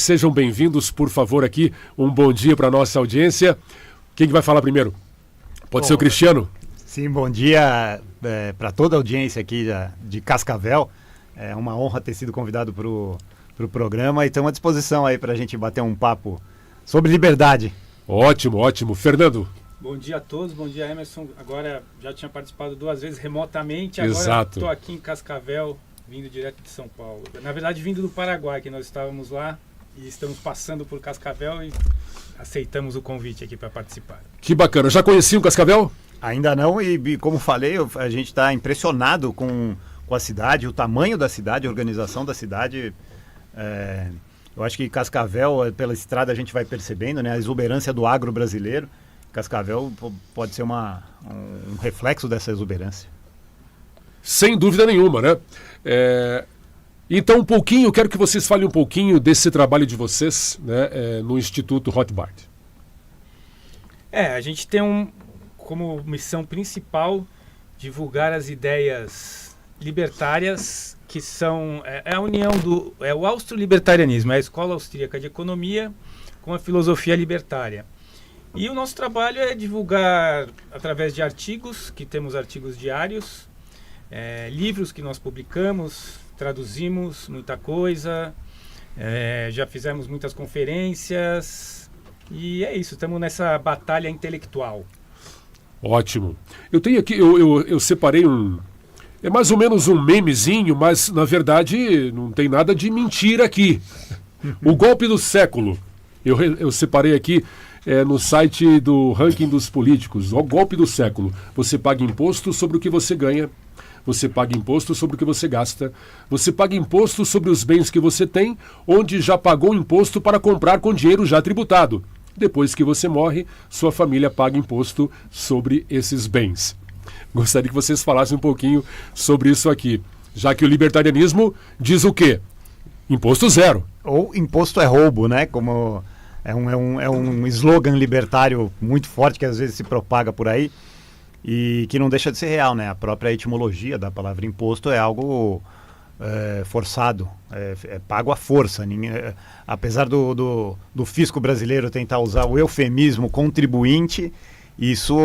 sejam bem-vindos, por favor, aqui. Um bom dia para a nossa audiência. Quem que vai falar primeiro? Pode ser o Cristiano? Sim, bom dia para toda a audiência aqui de Cascavel. É uma honra ter sido convidado para o programa e estamos à disposição aí para a gente bater um papo sobre liberdade. Ótimo, ótimo. Fernando? Bom dia a todos, bom dia Emerson. Agora já tinha participado 2 vezes remotamente, Exato. Agora estou aqui em Cascavel, vindo direto de São Paulo. Na verdade, vindo do Paraguai, que nós estávamos lá e estamos passando por Cascavel e aceitamos o convite aqui para participar. Que bacana. Já conheciam Cascavel? Ainda não, e como falei, a gente está impressionado com a cidade, o tamanho da cidade, a organização da cidade. Eu acho que Cascavel, pela estrada, a gente vai percebendo, né, a exuberância do agro brasileiro. Cascavel pode ser um reflexo dessa exuberância. Sem dúvida nenhuma, né? Então, quero que vocês falem um pouquinho desse trabalho de vocês, né, no Instituto Rothbard. A gente tem como missão principal divulgar as ideias libertárias, que são a união o austro-libertarianismo, é a Escola Austríaca de Economia com a filosofia libertária. E o nosso trabalho é divulgar através de artigos, que temos artigos diários, livros que nós publicamos, traduzimos muita coisa, já fizemos muitas conferências e é isso, estamos nessa batalha intelectual. Ótimo. Eu tenho aqui, eu separei é mais ou menos um memezinho, mas na verdade não tem nada de mentira aqui. O golpe do século. Eu separei aqui no site do ranking dos políticos. O golpe do século. Você paga imposto sobre o que você ganha. Você paga imposto sobre o que você gasta. Você paga imposto sobre os bens que você tem, onde já pagou imposto para comprar com dinheiro já tributado. Depois que você morre, sua família paga imposto sobre esses bens. Gostaria que vocês falassem um pouquinho sobre isso aqui, já que o libertarianismo diz o quê? Imposto zero. Ou imposto é roubo, né? Como é um slogan libertário muito forte que às vezes se propaga por aí e que não deixa de ser real, né? A própria etimologia da palavra imposto é algo forçado, é pago à força. Apesar do fisco brasileiro tentar usar o eufemismo contribuinte, isso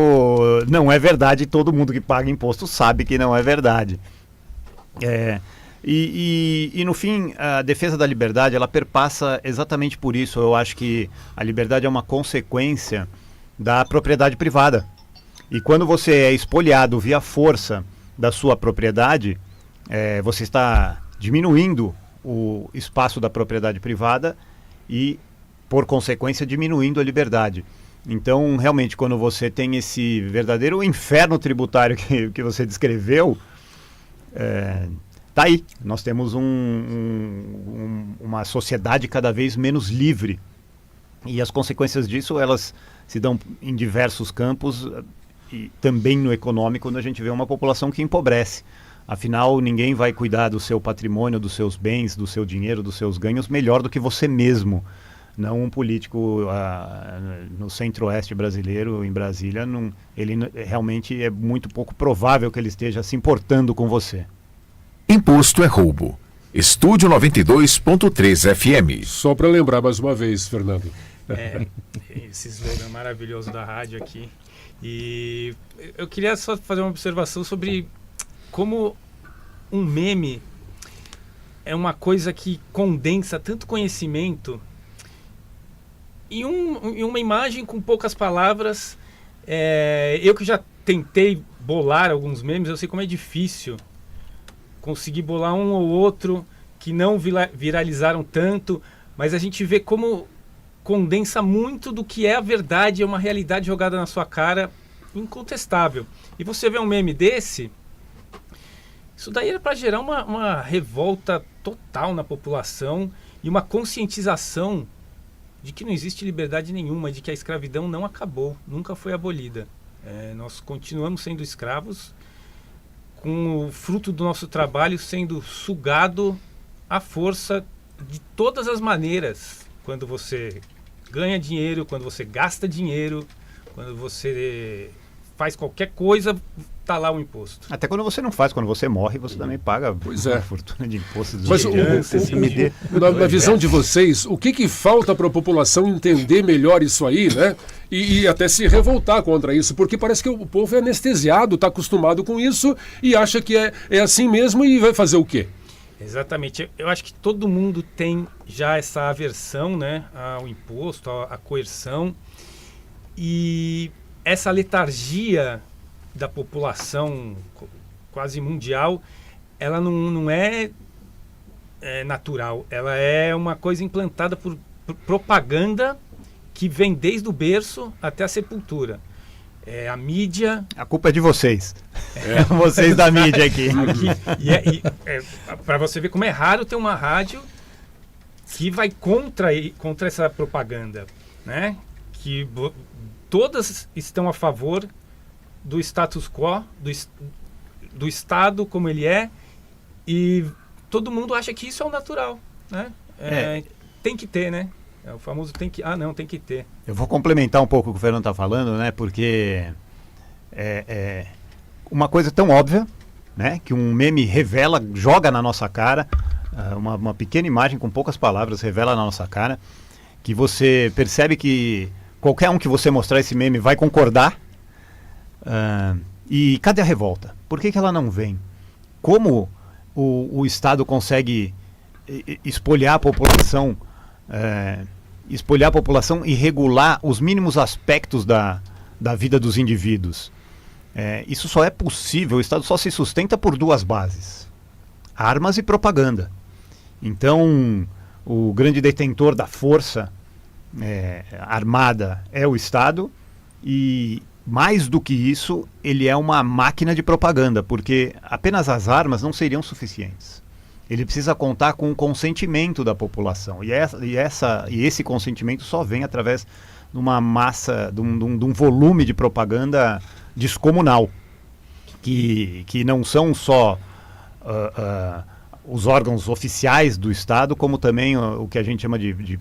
não é verdade. Todo mundo que paga imposto sabe que não é verdade. E no fim, a defesa da liberdade, ela perpassa exatamente por isso. Eu acho que a liberdade é uma consequência da propriedade privada. E quando você é espoliado via força da sua propriedade, você está diminuindo o espaço da propriedade privada e, por consequência, diminuindo a liberdade. Então, realmente, quando você tem esse verdadeiro inferno tributário que você descreveu, tá aí. Nós temos uma sociedade cada vez menos livre. E as consequências disso, elas se dão em diversos campos, e também no econômico, quando a gente vê uma população que empobrece. Afinal, ninguém vai cuidar do seu patrimônio, dos seus bens, do seu dinheiro, dos seus ganhos melhor do que você mesmo. Não um político no centro-oeste brasileiro, em Brasília, ele realmente é muito pouco provável que ele esteja se importando com você. Imposto é roubo. Estúdio 92.3 FM. Só para lembrar mais uma vez, Fernando. Esse slogan maravilhoso da rádio aqui. E eu queria só fazer uma observação sobre como um meme é uma coisa que condensa tanto conhecimento em uma imagem com poucas palavras. Eu que já tentei bolar alguns memes, eu sei como é difícil conseguir bolar um ou outro que não viralizaram tanto, mas a gente vê como condensa muito do que é a verdade, é uma realidade jogada na sua cara, incontestável. E você vê um meme desse, isso daí era para gerar uma revolta total na população e uma conscientização de que não existe liberdade nenhuma, de que a escravidão não acabou, nunca foi abolida. Nós continuamos sendo escravos, com o fruto do nosso trabalho sendo sugado à força de todas as maneiras. Quando você ganha dinheiro, quando você gasta dinheiro, quando você faz qualquer coisa, tá lá o imposto. Até quando você não faz, quando você morre, você também paga uma fortuna de impostos. Mas na visão de vocês, o que falta para a população entender melhor isso aí, né? E até se revoltar contra isso, porque parece que o povo é anestesiado, está acostumado com isso e acha que é assim mesmo e vai fazer o quê? Exatamente. Eu acho que todo mundo tem já essa aversão, né, ao imposto, à coerção, e essa letargia da população quase mundial, ela não é natural, ela é uma coisa implantada por propaganda que vem desde o berço até a sepultura. A mídia... A culpa é de vocês. Vocês da mídia aqui. Para você ver como é raro ter uma rádio que vai contra essa propaganda, né? Que todas estão a favor do status quo, do Estado como ele é, e todo mundo acha que isso é o natural, né? Tem que ter, né? O famoso tem que... tem que ter. Eu vou complementar um pouco o que o Fernando está falando, né? Porque uma coisa tão óbvia, né? Que um meme revela, joga na nossa cara, uma pequena imagem com poucas palavras revela na nossa cara, que você percebe que qualquer um que você mostrar esse meme vai concordar. E cadê a revolta? Por que ela não vem? Como o Estado consegue espolhar a população e regular os mínimos aspectos da vida dos indivíduos? Isso só é possível, o Estado só se sustenta por duas bases: armas e propaganda. Então, o grande detentor da força armada é o Estado, e mais do que isso, ele é uma máquina de propaganda, porque apenas as armas não seriam suficientes. Ele precisa contar com o consentimento da população, e esse consentimento só vem através de uma massa, de um volume de propaganda descomunal, que não são só os órgãos oficiais do Estado, como também o que a gente chama de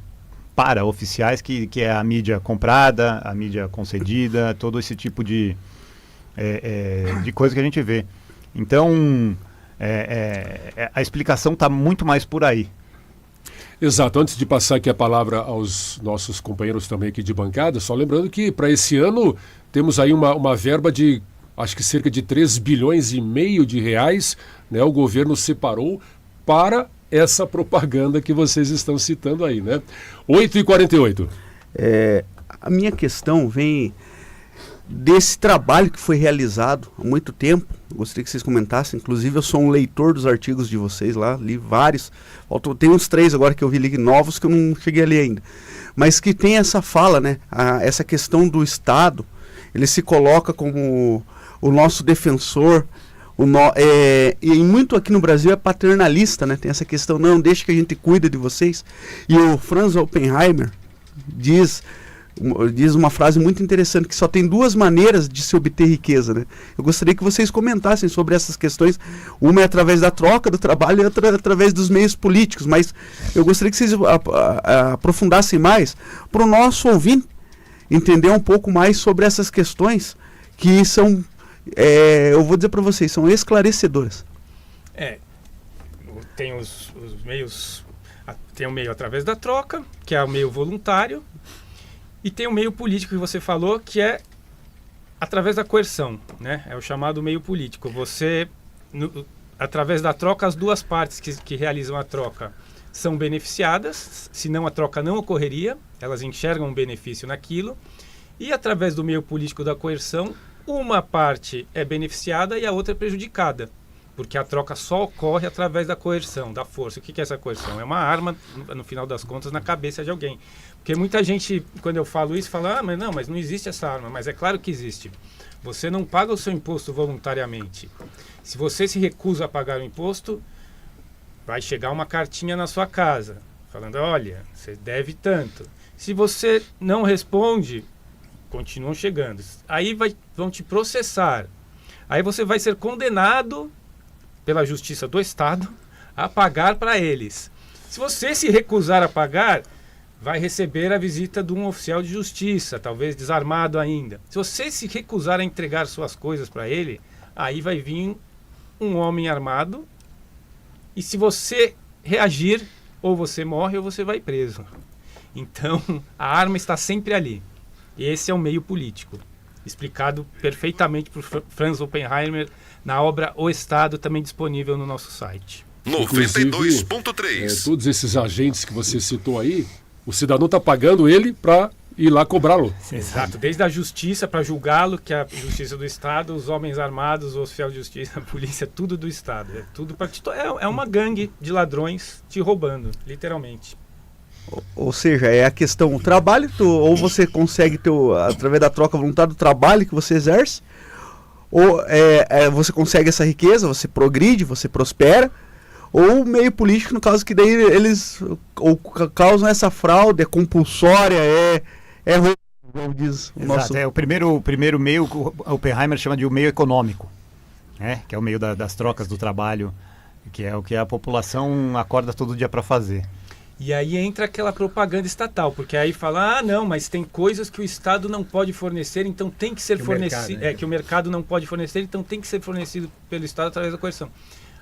para-oficiais, que é a mídia comprada, a mídia concedida, todo esse tipo de coisa que a gente vê. Então, a explicação está muito mais por aí. Exato. Antes de passar aqui a palavra aos nossos companheiros também aqui de bancada, só lembrando que para esse ano temos aí uma verba de, acho que cerca de 3,5 bilhões de reais, né? O governo separou para essa propaganda que vocês estão citando aí, né? 8h48. A minha questão vem desse trabalho que foi realizado há muito tempo. Gostaria que vocês comentassem. Inclusive, eu sou um leitor dos artigos de vocês lá, li vários. Tem uns 3 agora que eu vi novos que eu não cheguei a ler ainda. Mas que tem essa fala, né? Essa questão do Estado, ele se coloca como o nosso defensor. E muito aqui no Brasil é paternalista, né? Tem essa questão, não, deixa que a gente cuida de vocês. E o Franz Oppenheimer diz uma frase muito interessante, que só tem 2 maneiras de se obter riqueza, né? Eu gostaria que vocês comentassem sobre essas questões. Uma é através da troca do trabalho e outra através dos meios políticos, mas eu gostaria que vocês aprofundassem mais para o nosso ouvinte entender um pouco mais sobre essas questões que são... eu vou dizer para vocês, são esclarecedoras. Tem os meios, tem o meio através da troca, que é o meio voluntário, e tem o meio político que você falou, que é através da coerção, né? É o chamado meio político. Você, através da troca, as duas partes que realizam a troca são beneficiadas, senão a troca não ocorreria, elas enxergam um benefício naquilo, e através do meio político da coerção, uma parte é beneficiada e a outra é prejudicada, porque a troca só ocorre através da coerção, da força. O que é essa coerção? É uma arma, no final das contas, na cabeça de alguém. Porque muita gente, quando eu falo isso, fala, mas não existe essa arma. Mas é claro que existe. Você não paga o seu imposto voluntariamente. Se você se recusa a pagar o imposto, vai chegar uma cartinha na sua casa, falando, olha, você deve tanto. Se você não responde, continuam chegando. Aí vão te processar. Aí você vai ser condenado pela justiça do Estado a pagar para eles. Se você se recusar a pagar, vai receber a visita de um oficial de justiça, talvez desarmado ainda. Se você se recusar a entregar suas coisas para ele, aí vai vir um homem armado, e se você reagir, ou você morre ou você vai preso. Então, a arma está sempre ali. E esse é o meio político, explicado perfeitamente por Franz Oppenheimer na obra O Estado, também disponível no nosso site. 92.3. Todos esses agentes que você citou aí, o cidadão está pagando ele para ir lá cobrá-lo. Exato, desde a justiça para julgá-lo, que é a justiça do Estado, os homens armados, o oficial de justiça, a polícia, tudo do Estado. É tudo é uma gangue de ladrões te roubando, literalmente. Ou seja, é a questão do trabalho, ou você consegue ter, através da troca voluntária do trabalho que você exerce, ou você consegue essa riqueza, você progride, você prospera, ou o meio político, no caso que daí eles causam essa fraude, é compulsória, como diz o nosso... Exato, o primeiro meio, o Oppenheimer chama de o meio econômico, né? Que é o meio das trocas do trabalho, que é o que a população acorda todo dia para fazer. E aí entra aquela propaganda estatal, porque aí fala, não, mas tem coisas que o Estado não pode fornecer, então tem que ser fornecido, que o mercado não pode fornecer, então tem que ser fornecido pelo Estado através da coerção.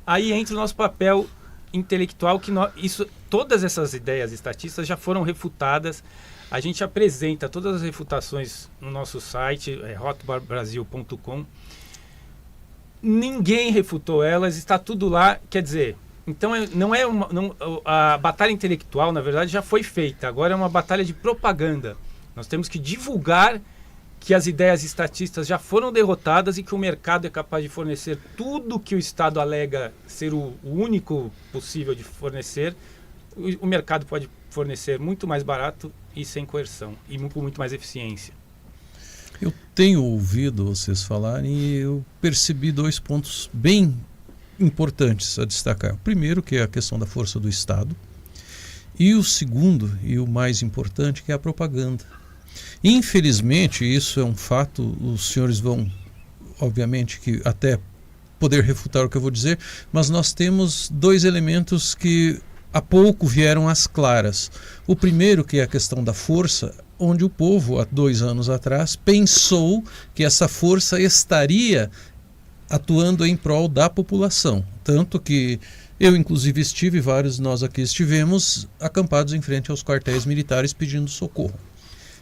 Aí entra o nosso papel intelectual, que todas essas ideias estatistas já foram refutadas. A gente apresenta todas as refutações no nosso site, hotbarbrasil.com. Ninguém refutou elas, está tudo lá, quer dizer... Então, a batalha intelectual, na verdade, já foi feita. Agora é uma batalha de propaganda. Nós temos que divulgar que as ideias estatistas já foram derrotadas e que o mercado é capaz de fornecer tudo que o Estado alega ser o único possível de fornecer. O mercado pode fornecer muito mais barato e sem coerção, e com muito mais eficiência. Eu tenho ouvido vocês falarem e eu percebi 2 pontos bem importantes a destacar. O primeiro, que é a questão da força do Estado, e o segundo, e o mais importante, que é a propaganda. Infelizmente, isso é um fato, os senhores vão, obviamente, que até poder refutar o que eu vou dizer, mas nós temos 2 elementos que há pouco vieram às claras. O primeiro, que é a questão da força, onde o povo, há 2 anos atrás, pensou que essa força estaria atuando em prol da população. Tanto que eu, inclusive, vários de nós aqui estivemos acampados em frente aos quartéis militares pedindo socorro.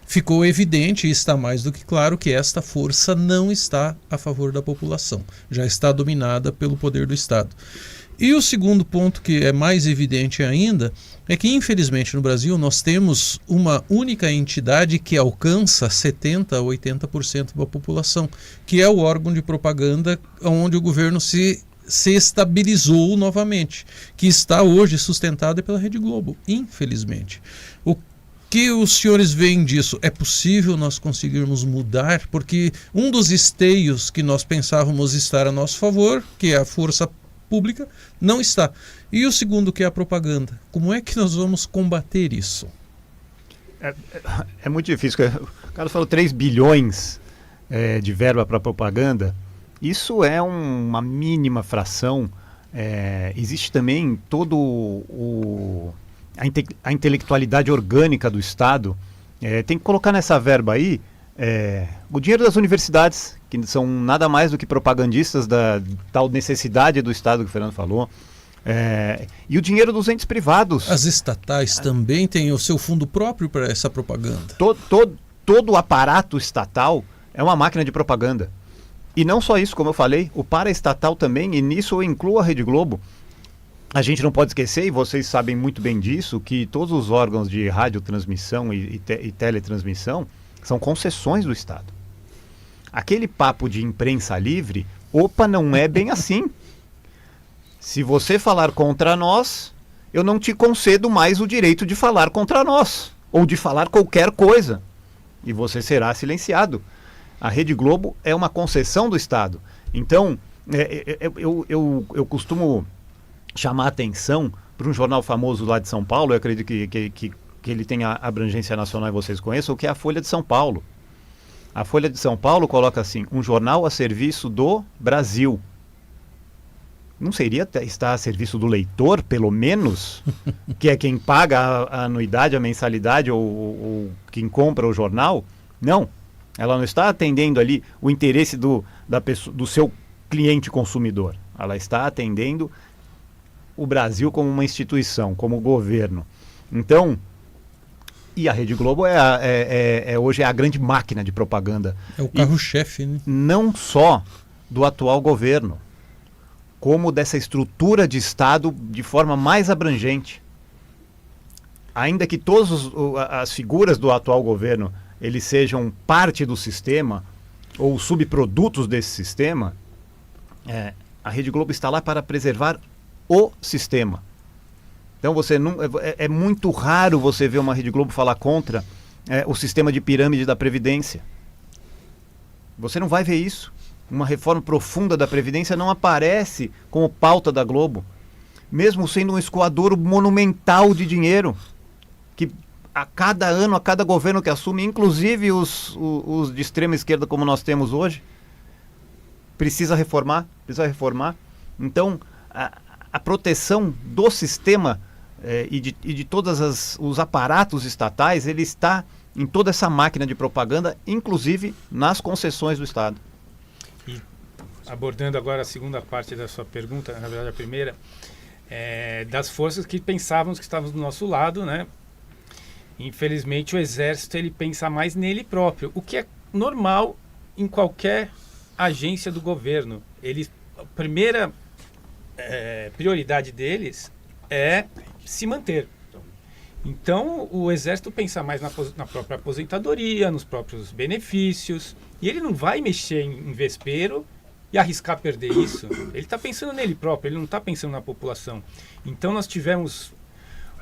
Ficou evidente, e está mais do que claro, que esta força não está a favor da população. Já está dominada pelo poder do Estado. E o segundo ponto, que é mais evidente ainda, é que, infelizmente, no Brasil nós temos uma única entidade que alcança 70% a 80% da população, que é o órgão de propaganda onde o governo se estabilizou novamente, que está hoje sustentado pela Rede Globo, infelizmente. O que os senhores veem disso? É possível nós conseguirmos mudar? Porque um dos esteios que nós pensávamos estar a nosso favor, que é a força pública, não está. E o segundo, que é a propaganda. Como é que nós vamos combater isso? É muito difícil. O cara falou 3 bilhões de verba para propaganda. Isso é uma mínima fração. Existe também a intelectualidade orgânica do Estado. Tem que colocar nessa verba aí o dinheiro das universidades, que são nada mais do que propagandistas da tal necessidade do Estado que o Fernando falou, e o dinheiro dos entes privados. As estatais também têm o seu fundo próprio para essa propaganda. Todo o aparato estatal é uma máquina de propaganda. E não só isso, como eu falei, o paraestatal também, e nisso eu incluo a Rede Globo. A gente não pode esquecer, e vocês sabem muito bem disso, que todos os órgãos de radiotransmissão e teletransmissão são concessões do Estado. Aquele papo de imprensa livre, não é bem assim. Se você falar contra nós, eu não te concedo mais o direito de falar contra nós, ou de falar qualquer coisa, e você será silenciado. A Rede Globo é uma concessão do Estado. Então, eu costumo chamar a atenção para um jornal famoso lá de São Paulo, eu acredito que ele tem a abrangência nacional e vocês conheçam, que é a Folha de São Paulo. A Folha de São Paulo coloca assim: um jornal a serviço do Brasil. não seria estar a serviço do leitor, pelo menos, que é quem paga a anuidade, a mensalidade ou quem compra o jornal? Não. Ela não está atendendo ali o interesse do seu cliente consumidor. Ela está atendendo o Brasil como uma instituição, como governo. Então, e a Rede Globo hoje é a grande máquina de propaganda. É o carro-chefe, né? Não só do atual governo, como dessa estrutura de Estado de forma mais abrangente. Ainda que todas as figuras do atual governo eles sejam parte do sistema ou subprodutos desse sistema, a Rede Globo está lá para preservar o sistema. Então é muito raro você ver uma Rede Globo falar contra o sistema de pirâmide da Previdência. Você não vai ver isso. Uma reforma profunda da Previdência não aparece como pauta da Globo, mesmo sendo um escoadouro monumental de dinheiro, que a cada ano, a cada governo que assume, inclusive os de extrema esquerda como nós temos hoje, precisa reformar. Então, a proteção do sistema e de todos os aparatos estatais, ele está em toda essa máquina de propaganda, inclusive nas concessões do Estado. E abordando agora a segunda parte da sua pergunta, na verdade a primeira, das forças que pensávamos que estavam do nosso lado, né? Infelizmente o Exército ele pensa mais nele próprio, o que é normal em qualquer agência do governo. A primeira prioridade deles é se manter. Então o Exército pensa mais na própria aposentadoria, nos próprios benefícios, e ele não vai mexer em vespeiro e arriscar perder isso. Ele está pensando nele próprio, ele não está pensando na população. Então nós tivemos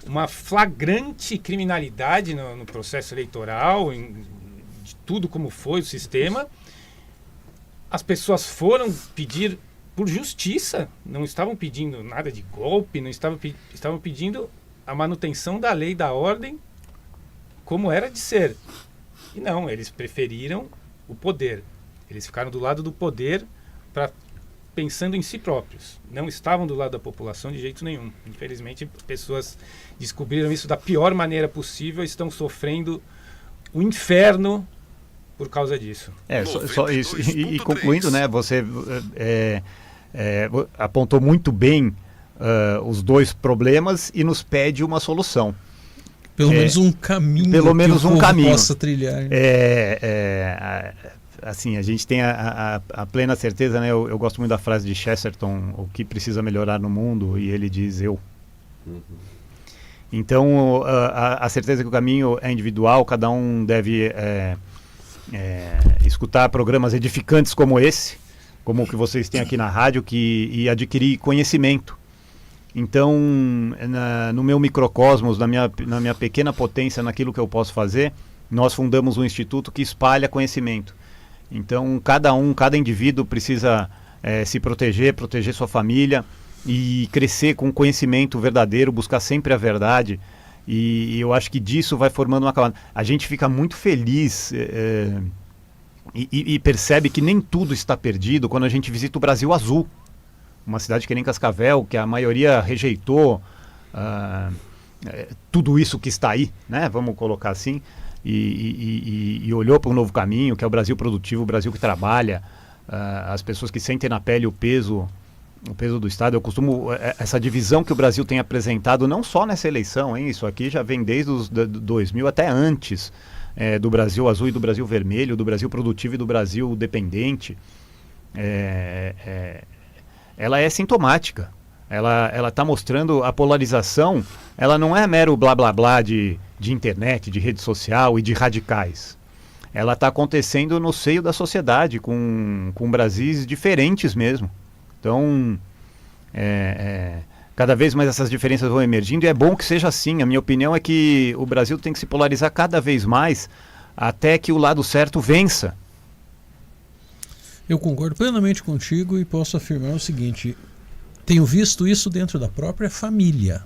uma flagrante criminalidade no processo eleitoral, de tudo como foi o sistema. As pessoas foram pedir por justiça, não estavam pedindo nada de golpe, não estavam pedindo a manutenção da lei, da ordem, como era de ser. E não, eles preferiram o poder. Eles ficaram do lado do poder pensando em si próprios. Não estavam do lado da população de jeito nenhum. Infelizmente, pessoas descobriram isso da pior maneira possível e estão sofrendo o inferno por causa disso. Só isso. E concluindo, né, você apontou muito bem os dois problemas e nos pede uma solução. Pelo menos um caminho pelo menos um caminho possa trilhar. Assim, a gente tem a plena certeza, né? Eu gosto muito da frase de Chesterton, o que precisa melhorar no mundo, e ele diz eu. Então, a certeza que o caminho é individual, cada um deve escutar programas edificantes como esse, como o que vocês têm aqui na rádio, e adquirir conhecimento. Então, no meu microcosmos, na minha pequena potência, naquilo que eu posso fazer, nós fundamos um instituto que espalha conhecimento. Então, cada indivíduo precisa se proteger sua família e crescer com conhecimento verdadeiro, buscar sempre a verdade. E eu acho que disso vai formando uma camada. A gente fica muito feliz e percebe que nem tudo está perdido quando a gente visita o Brasil Azul, uma cidade que nem Cascavel, que a maioria rejeitou tudo isso que está aí, né? Vamos colocar assim. E olhou para um novo caminho, que é o Brasil produtivo, o Brasil que trabalha, as pessoas que sentem na pele o peso do Estado. Eu costumo, essa divisão que o Brasil tem apresentado, não só nessa eleição, hein? Isso aqui já vem desde os 2000 até antes, do Brasil Azul e do Brasil Vermelho, do Brasil produtivo e do Brasil dependente. Ela é sintomática. Ela está mostrando a polarização. Ela não é mero blá blá blá de internet, de rede social e de radicais. Ela está acontecendo no seio da sociedade, com Brasis diferentes mesmo. Então, cada vez mais essas diferenças vão emergindo, e é bom que seja assim. A minha opinião é que o Brasil tem que se polarizar cada vez mais até que o lado certo vença. Eu concordo plenamente contigo e posso afirmar o seguinte: tenho visto isso dentro da própria família.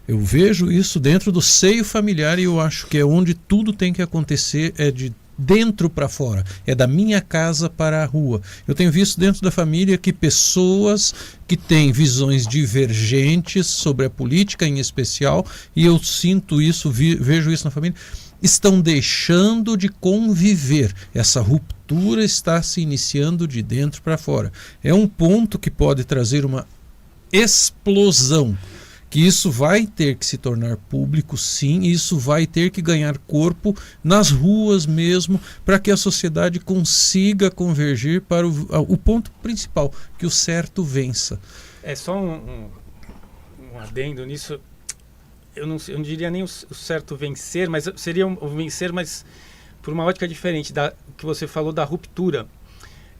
Eu vejo isso dentro do seio familiar, e eu acho que é onde tudo tem que acontecer, de dentro para fora, é da minha casa para a rua. Eu tenho visto dentro da família que pessoas que têm visões divergentes sobre a política em especial, e eu sinto isso, vejo isso na família, estão deixando de conviver. Essa ruptura está se iniciando de dentro para fora. É um ponto que pode trazer uma explosão, que isso vai ter que se tornar público, sim, e isso vai ter que ganhar corpo nas ruas mesmo, para que a sociedade consiga convergir para o ponto principal, que o certo vença. É só um adendo nisso. Eu não diria nem o certo vencer, mas seria o vencer, mas por uma ótica diferente da que você falou da ruptura.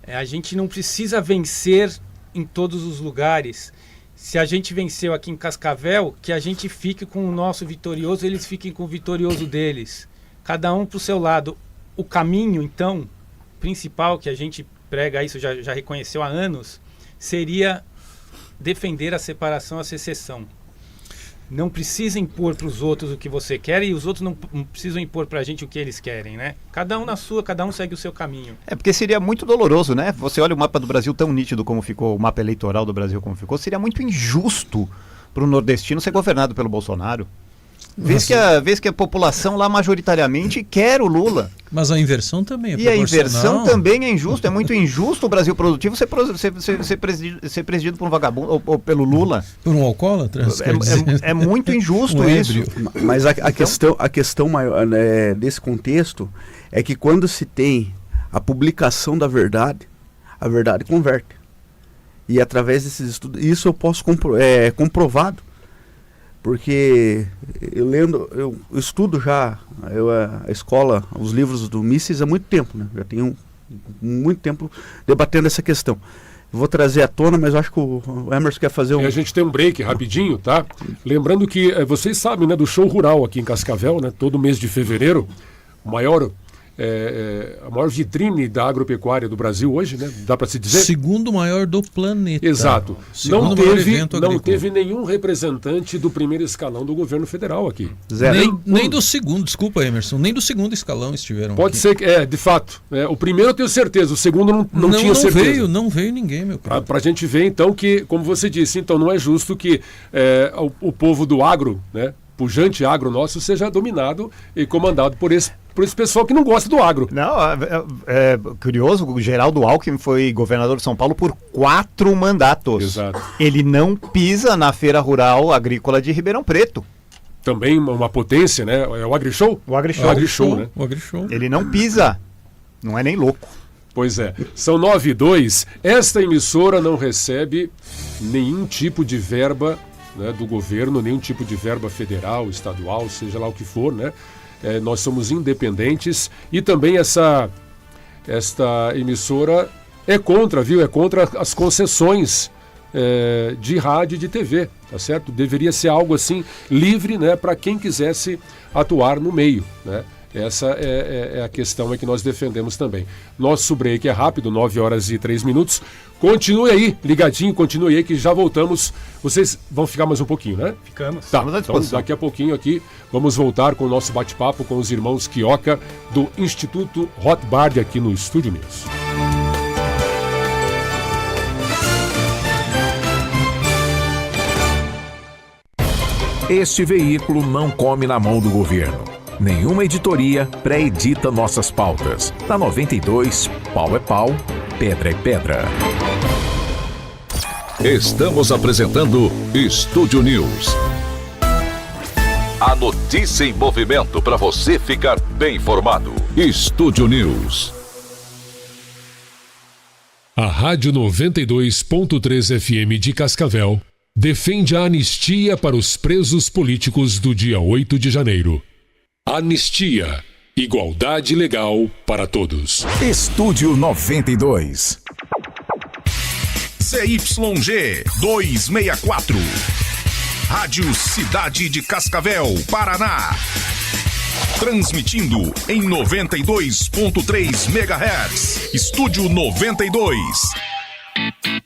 A gente não precisa vencer em todos os lugares. Se a gente venceu aqui em Cascavel, que a gente fique com o nosso vitorioso, eles fiquem com o vitorioso deles. Cada um para o seu lado. O caminho, então, principal que a gente prega, isso já reconheceu há anos, seria defender a separação, a secessão. Não precisa impor para os outros o que você quer, e os outros não precisam impor para a gente o que eles querem, né? Cada um na sua, cada um segue o seu caminho. Porque seria muito doloroso, né? Você olha o mapa do Brasil tão nítido como ficou, o mapa eleitoral do Brasil como ficou, seria muito injusto para o nordestino ser governado pelo Bolsonaro. Vez que a população lá majoritariamente quer o Lula. Mas a inversão também é proporcional. E a inversão também é injusta. É muito injusto o Brasil produtivo ser presidido por um vagabundo ou pelo Lula. Por um alcoólatra? É muito injusto isso. Mas a questão maior, né, desse contexto é que quando se tem a publicação da verdade, a verdade converte. E através desses estudos, isso eu posso comprovado. Porque eu estudo já a escola, os livros do Mises há muito tempo, né? Já tenho muito tempo debatendo essa questão. Vou trazer à tona, mas eu acho que o Emerson quer fazer A gente tem um break rapidinho, tá? Lembrando que vocês sabem, né, do show rural aqui em Cascavel, né? Todo mês de fevereiro, a maior vitrine da agropecuária do Brasil hoje, né? Dá para se dizer? Segundo maior do planeta. Exato. Não teve nenhum representante do primeiro escalão do governo federal aqui. Zero. Nem do segundo, desculpa, Emerson, nem do segundo escalão estiveram Pode aqui. ser que, de fato. O primeiro eu tenho certeza, o segundo não tinha certeza. Não veio ninguém, meu cara. Pra gente ver, então, que, como você disse, então não é justo que o povo do agro, né? Pujante agro nosso, seja dominado e comandado por esse pessoal que não gosta do agro. Não, é curioso, o Geraldo Alckmin foi governador de São Paulo por 4 mandatos. Exato. Ele não pisa na Feira Rural Agrícola de Ribeirão Preto. Também uma potência, né? É o AgriShow? O AgriShow. É o AgriShow, né? O AgriShow. Ele não pisa, não é nem louco. Pois é. São 9h02. Esta emissora não recebe nenhum tipo de verba, né, do governo, nenhum tipo de verba federal, estadual, seja lá o que for, né? Nós somos independentes e também esta emissora é contra, viu? É contra as concessões de rádio e de TV, tá certo? Deveria ser algo assim livre, né, para quem quisesse atuar no meio, né? Essa é a questão que nós defendemos também. Nosso break é rápido, 9h03. Continue aí, ligadinho, continue aí que já voltamos. Vocês vão ficar mais um pouquinho, né? Ficamos. Tá, então daqui a pouquinho aqui vamos voltar com o nosso bate-papo com os irmãos Quioca do Instituto Rothbard aqui no Estúdio News. Este veículo não come na mão do governo. Nenhuma editoria pré-edita nossas pautas. Na 92, pau é pau, pedra é pedra. Estamos apresentando Estúdio News. A notícia em movimento para você ficar bem informado. Estúdio News. A Rádio 92.3 FM de Cascavel defende a anistia para os presos políticos do dia 8 de janeiro. Anistia. Igualdade legal para todos. Estúdio 92. CYG 264. Rádio Cidade de Cascavel, Paraná. Transmitindo em 92.3 MHz. Estúdio 92.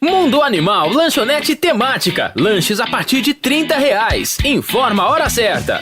Mundo Animal, lanchonete temática. Lanches a partir de R$30. Informa a hora certa.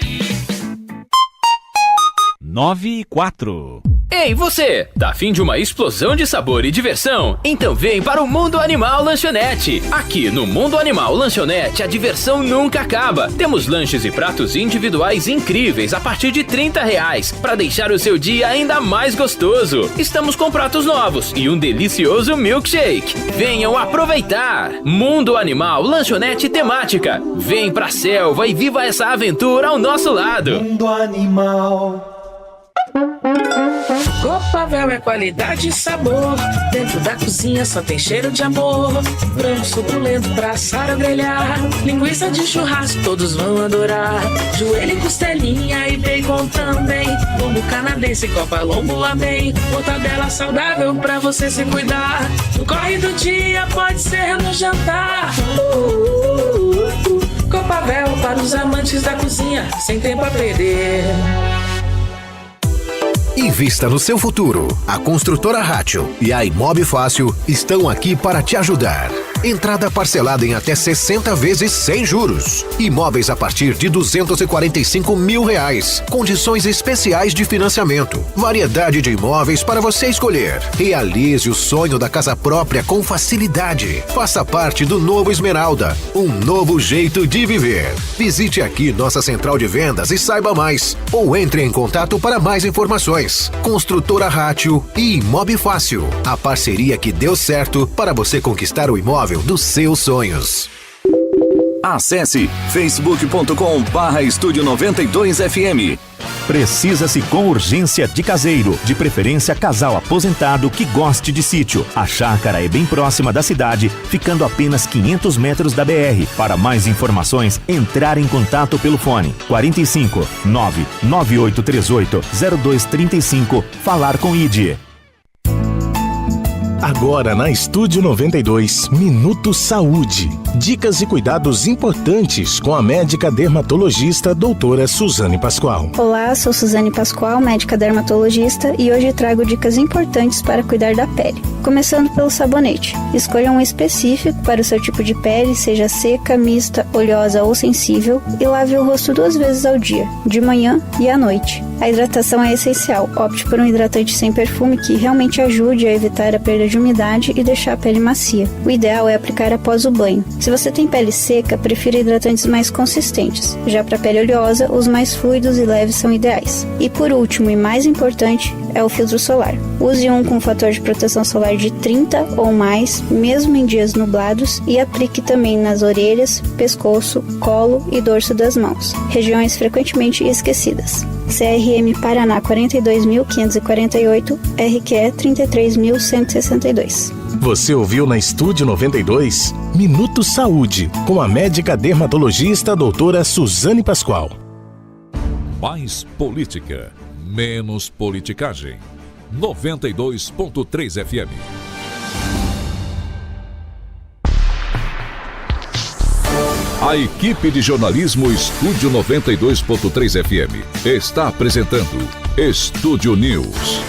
9:04. Ei, você! Tá afim de uma explosão de sabor e diversão? Então vem para o Mundo Animal Lanchonete. Aqui no Mundo Animal Lanchonete, a diversão nunca acaba. Temos lanches e pratos individuais incríveis a partir de R$30 para deixar o seu dia ainda mais gostoso. Estamos com pratos novos e um delicioso milkshake. Venham aproveitar! Mundo Animal Lanchonete temática. Vem pra selva e viva essa aventura ao nosso lado. Mundo Animal. Copavel é qualidade e sabor. Dentro da cozinha só tem cheiro de amor. Frango suculento pra assar ou grelhar. Linguiça de churrasco todos vão adorar. Joelho e costelinha e bacon também. Lombo canadense, copa lombo lá bem. Mortadela saudável pra você se cuidar. No corre do dia pode ser no jantar. Copavel para os amantes da cozinha, sem tempo a perder. Invista no seu futuro. A Construtora Hatcho e a Imob Fácil estão aqui para te ajudar. Entrada parcelada em até 60 vezes sem juros. Imóveis a partir de R$245 mil. Condições especiais de financiamento. Variedade de imóveis para você escolher. Realize o sonho da casa própria com facilidade. Faça parte do novo Esmeralda. Um novo jeito de viver. Visite aqui nossa central de vendas e saiba mais. Ou entre em contato para mais informações. Construtora Hatcho e Imob Fácil. A parceria que deu certo para você conquistar o imóvel dos seus sonhos. Acesse facebook.com/Estúdio 92FM. Precisa-se com urgência de caseiro, de preferência casal aposentado que goste de sítio. A chácara é bem próxima da cidade, ficando a apenas 500 metros da BR. Para mais informações, entrar em contato pelo fone 45 99838 0235, falar com ID. Agora na Estúdio 92, Minuto Saúde. Dicas e cuidados importantes com a médica dermatologista doutora Suzane Pascoal. Olá, sou Suzane Pascoal, médica dermatologista, e hoje trago dicas importantes para cuidar da pele. Começando pelo sabonete. Escolha um específico para o seu tipo de pele, seja seca, mista, oleosa ou sensível, e lave o rosto 2 vezes ao dia, de manhã e à noite. A hidratação é essencial. Opte por um hidratante sem perfume que realmente ajude a evitar a perda de umidade e deixar a pele macia. O ideal é aplicar após o banho. Se você tem pele seca, prefira hidratantes mais consistentes. Já para pele oleosa, os mais fluidos e leves são ideais. E por último e mais importante, é o filtro solar. Use um com fator de proteção solar de 30 ou mais, mesmo em dias nublados, e aplique também nas orelhas, pescoço, colo e dorso das mãos, regiões frequentemente esquecidas. CRM Paraná 42.548, RQE 33.162. Você ouviu na Estúdio 92, Minuto Saúde, com a médica dermatologista doutora Suzane Pascoal. Mais política, menos politicagem. 92.3 FM. A equipe de jornalismo Estúdio 92.3 FM está apresentando Estúdio News.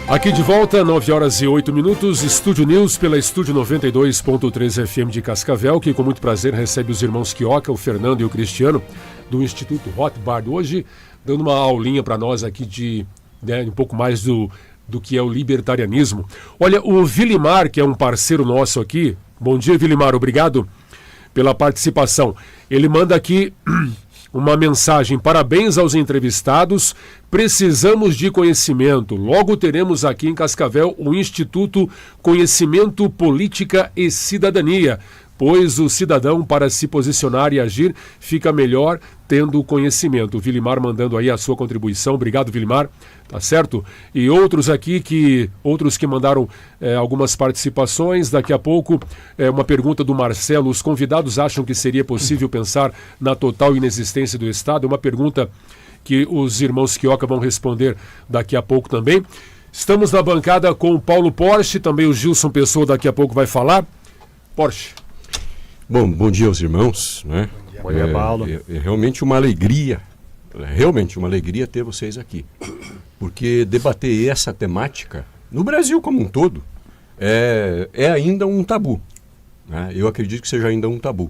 Aqui de volta, 9h08, Estúdio News pela Estúdio 92.3 FM de Cascavel, que com muito prazer recebe os irmãos Quioca, o Fernando e o Cristiano, do Instituto Rothbard, hoje dando uma aulinha para nós aqui de um pouco mais do que é o libertarianismo. Olha, o Vilimar, que é um parceiro nosso aqui, bom dia, Vilimar, obrigado pela participação. Ele manda aqui uma mensagem: parabéns aos entrevistados, precisamos de conhecimento. Logo teremos aqui em Cascavel o Instituto Conhecimento, Política e Cidadania, pois o cidadão, para se posicionar e agir, fica melhor tendo conhecimento. O Vilimar mandando aí a sua contribuição. Obrigado, Vilimar. Tá certo? E outros aqui outros que mandaram algumas participações. Daqui a pouco, uma pergunta do Marcelo: os convidados acham que seria possível pensar na total inexistência do Estado? É uma pergunta que os irmãos Quioca vão responder daqui a pouco também. Estamos na bancada com o Paulo Porche, também o Gilson Pessoa daqui a pouco vai falar. Porche. Bom dia aos irmãos, né? Bom dia, Paulo. É realmente uma alegria ter vocês aqui, porque debater essa temática no Brasil como um todo é ainda um tabu, né? Eu acredito que seja ainda um tabu,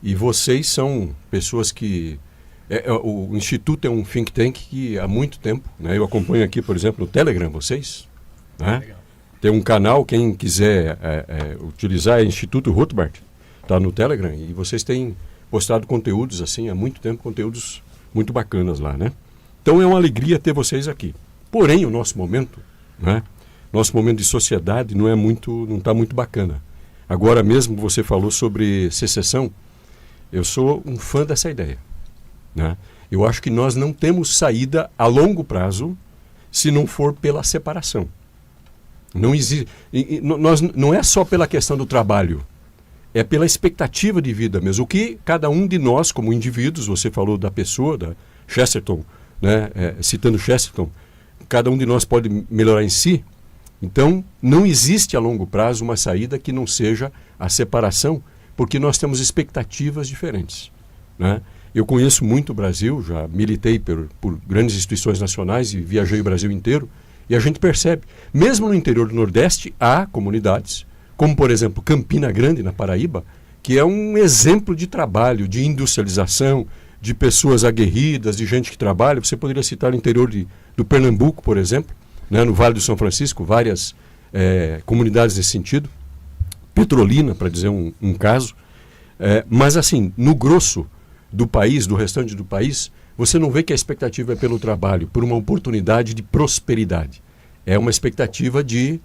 e vocês são pessoas que O Instituto é um think tank que há muito tempo, né, eu acompanho aqui, por exemplo, no Telegram, vocês, né? Tem um canal, quem quiser utilizar, é Instituto Rothbard, está no Telegram, e vocês têm postado conteúdos assim, há muito tempo, conteúdos muito bacanas lá, né? Então é uma alegria ter vocês aqui. Porém, o nosso momento, né? Nosso momento de sociedade não está muito bacana. Agora mesmo você falou sobre secessão, eu sou um fã dessa ideia, né? Eu acho que nós não temos saída a longo prazo se não for pela separação. Não existe, não é só pela questão do trabalho, é pela expectativa de vida mesmo. O que cada um de nós, como indivíduos, você falou da pessoa, da Chesterton, né? Citando Chesterton, cada um de nós pode melhorar em si. Então, não existe a longo prazo uma saída que não seja a separação, porque nós temos expectativas diferentes, né? Eu conheço muito o Brasil, já militei por grandes instituições nacionais e viajei o Brasil inteiro, e a gente percebe, mesmo no interior do Nordeste, há comunidades, como por exemplo Campina Grande, na Paraíba, que é um exemplo de trabalho, de industrialização, de pessoas aguerridas, de gente que trabalha. Você poderia citar o interior do Pernambuco, por exemplo, né, no Vale do São Francisco, várias comunidades nesse sentido. Petrolina, para dizer um caso. Mas assim, no grosso do país, do restante do país, você não vê que a expectativa é pelo trabalho, por uma oportunidade de prosperidade. É uma expectativa de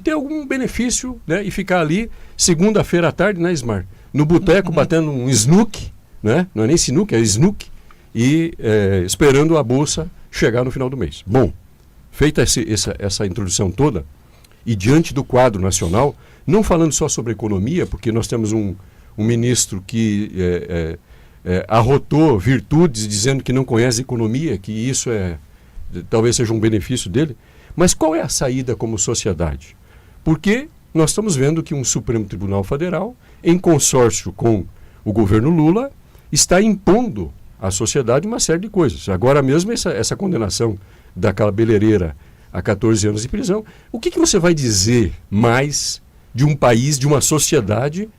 ter algum benefício, né, e ficar ali segunda-feira à tarde, né, Ismar? No boteco, batendo um snook, né? Não é nem sinuca, é snook, e esperando a bolsa chegar no final do mês. Bom, feita essa introdução toda, e diante do quadro nacional, não falando só sobre economia, porque nós temos um ministro que arrotou virtudes dizendo que não conhece economia, que isso talvez seja um benefício dele, mas qual é a saída como sociedade? Porque nós estamos vendo que um Supremo Tribunal Federal, em consórcio com o governo Lula, está impondo à sociedade uma série de coisas. Agora mesmo essa condenação da cabeleireira a 14 anos de prisão, o que você vai dizer mais de um país, de uma sociedade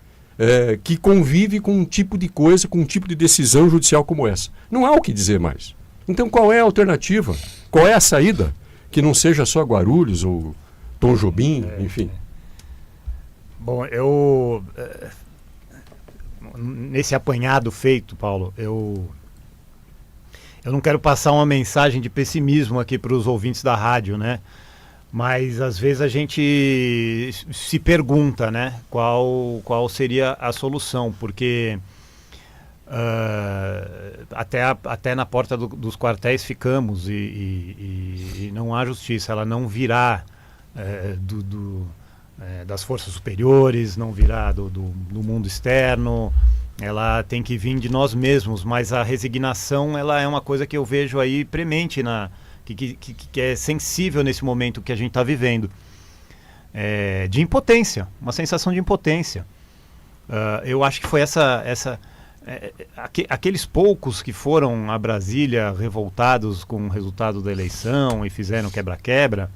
que convive com um tipo de coisa, com um tipo de decisão judicial como essa? Não há o que dizer mais. Então qual é a alternativa? Qual é a saída? Que não seja só Guarulhos ou Tom Jobim, enfim. Bom, nesse apanhado feito, Paulo, eu não quero passar uma mensagem de pessimismo aqui para os ouvintes da rádio, né? Mas às vezes a gente se pergunta, né, qual seria a solução, porque até na porta dos quartéis ficamos e não há justiça, ela não virá das forças superiores, não virá do mundo externo, ela tem que vir de nós mesmos, mas a resignação ela é uma coisa que eu vejo aí premente que é sensível nesse momento que a gente está vivendo, de impotência, uma sensação de impotência. Eu acho que foi aqueles poucos que foram a Brasília revoltados com o resultado da eleição e fizeram quebra-quebra,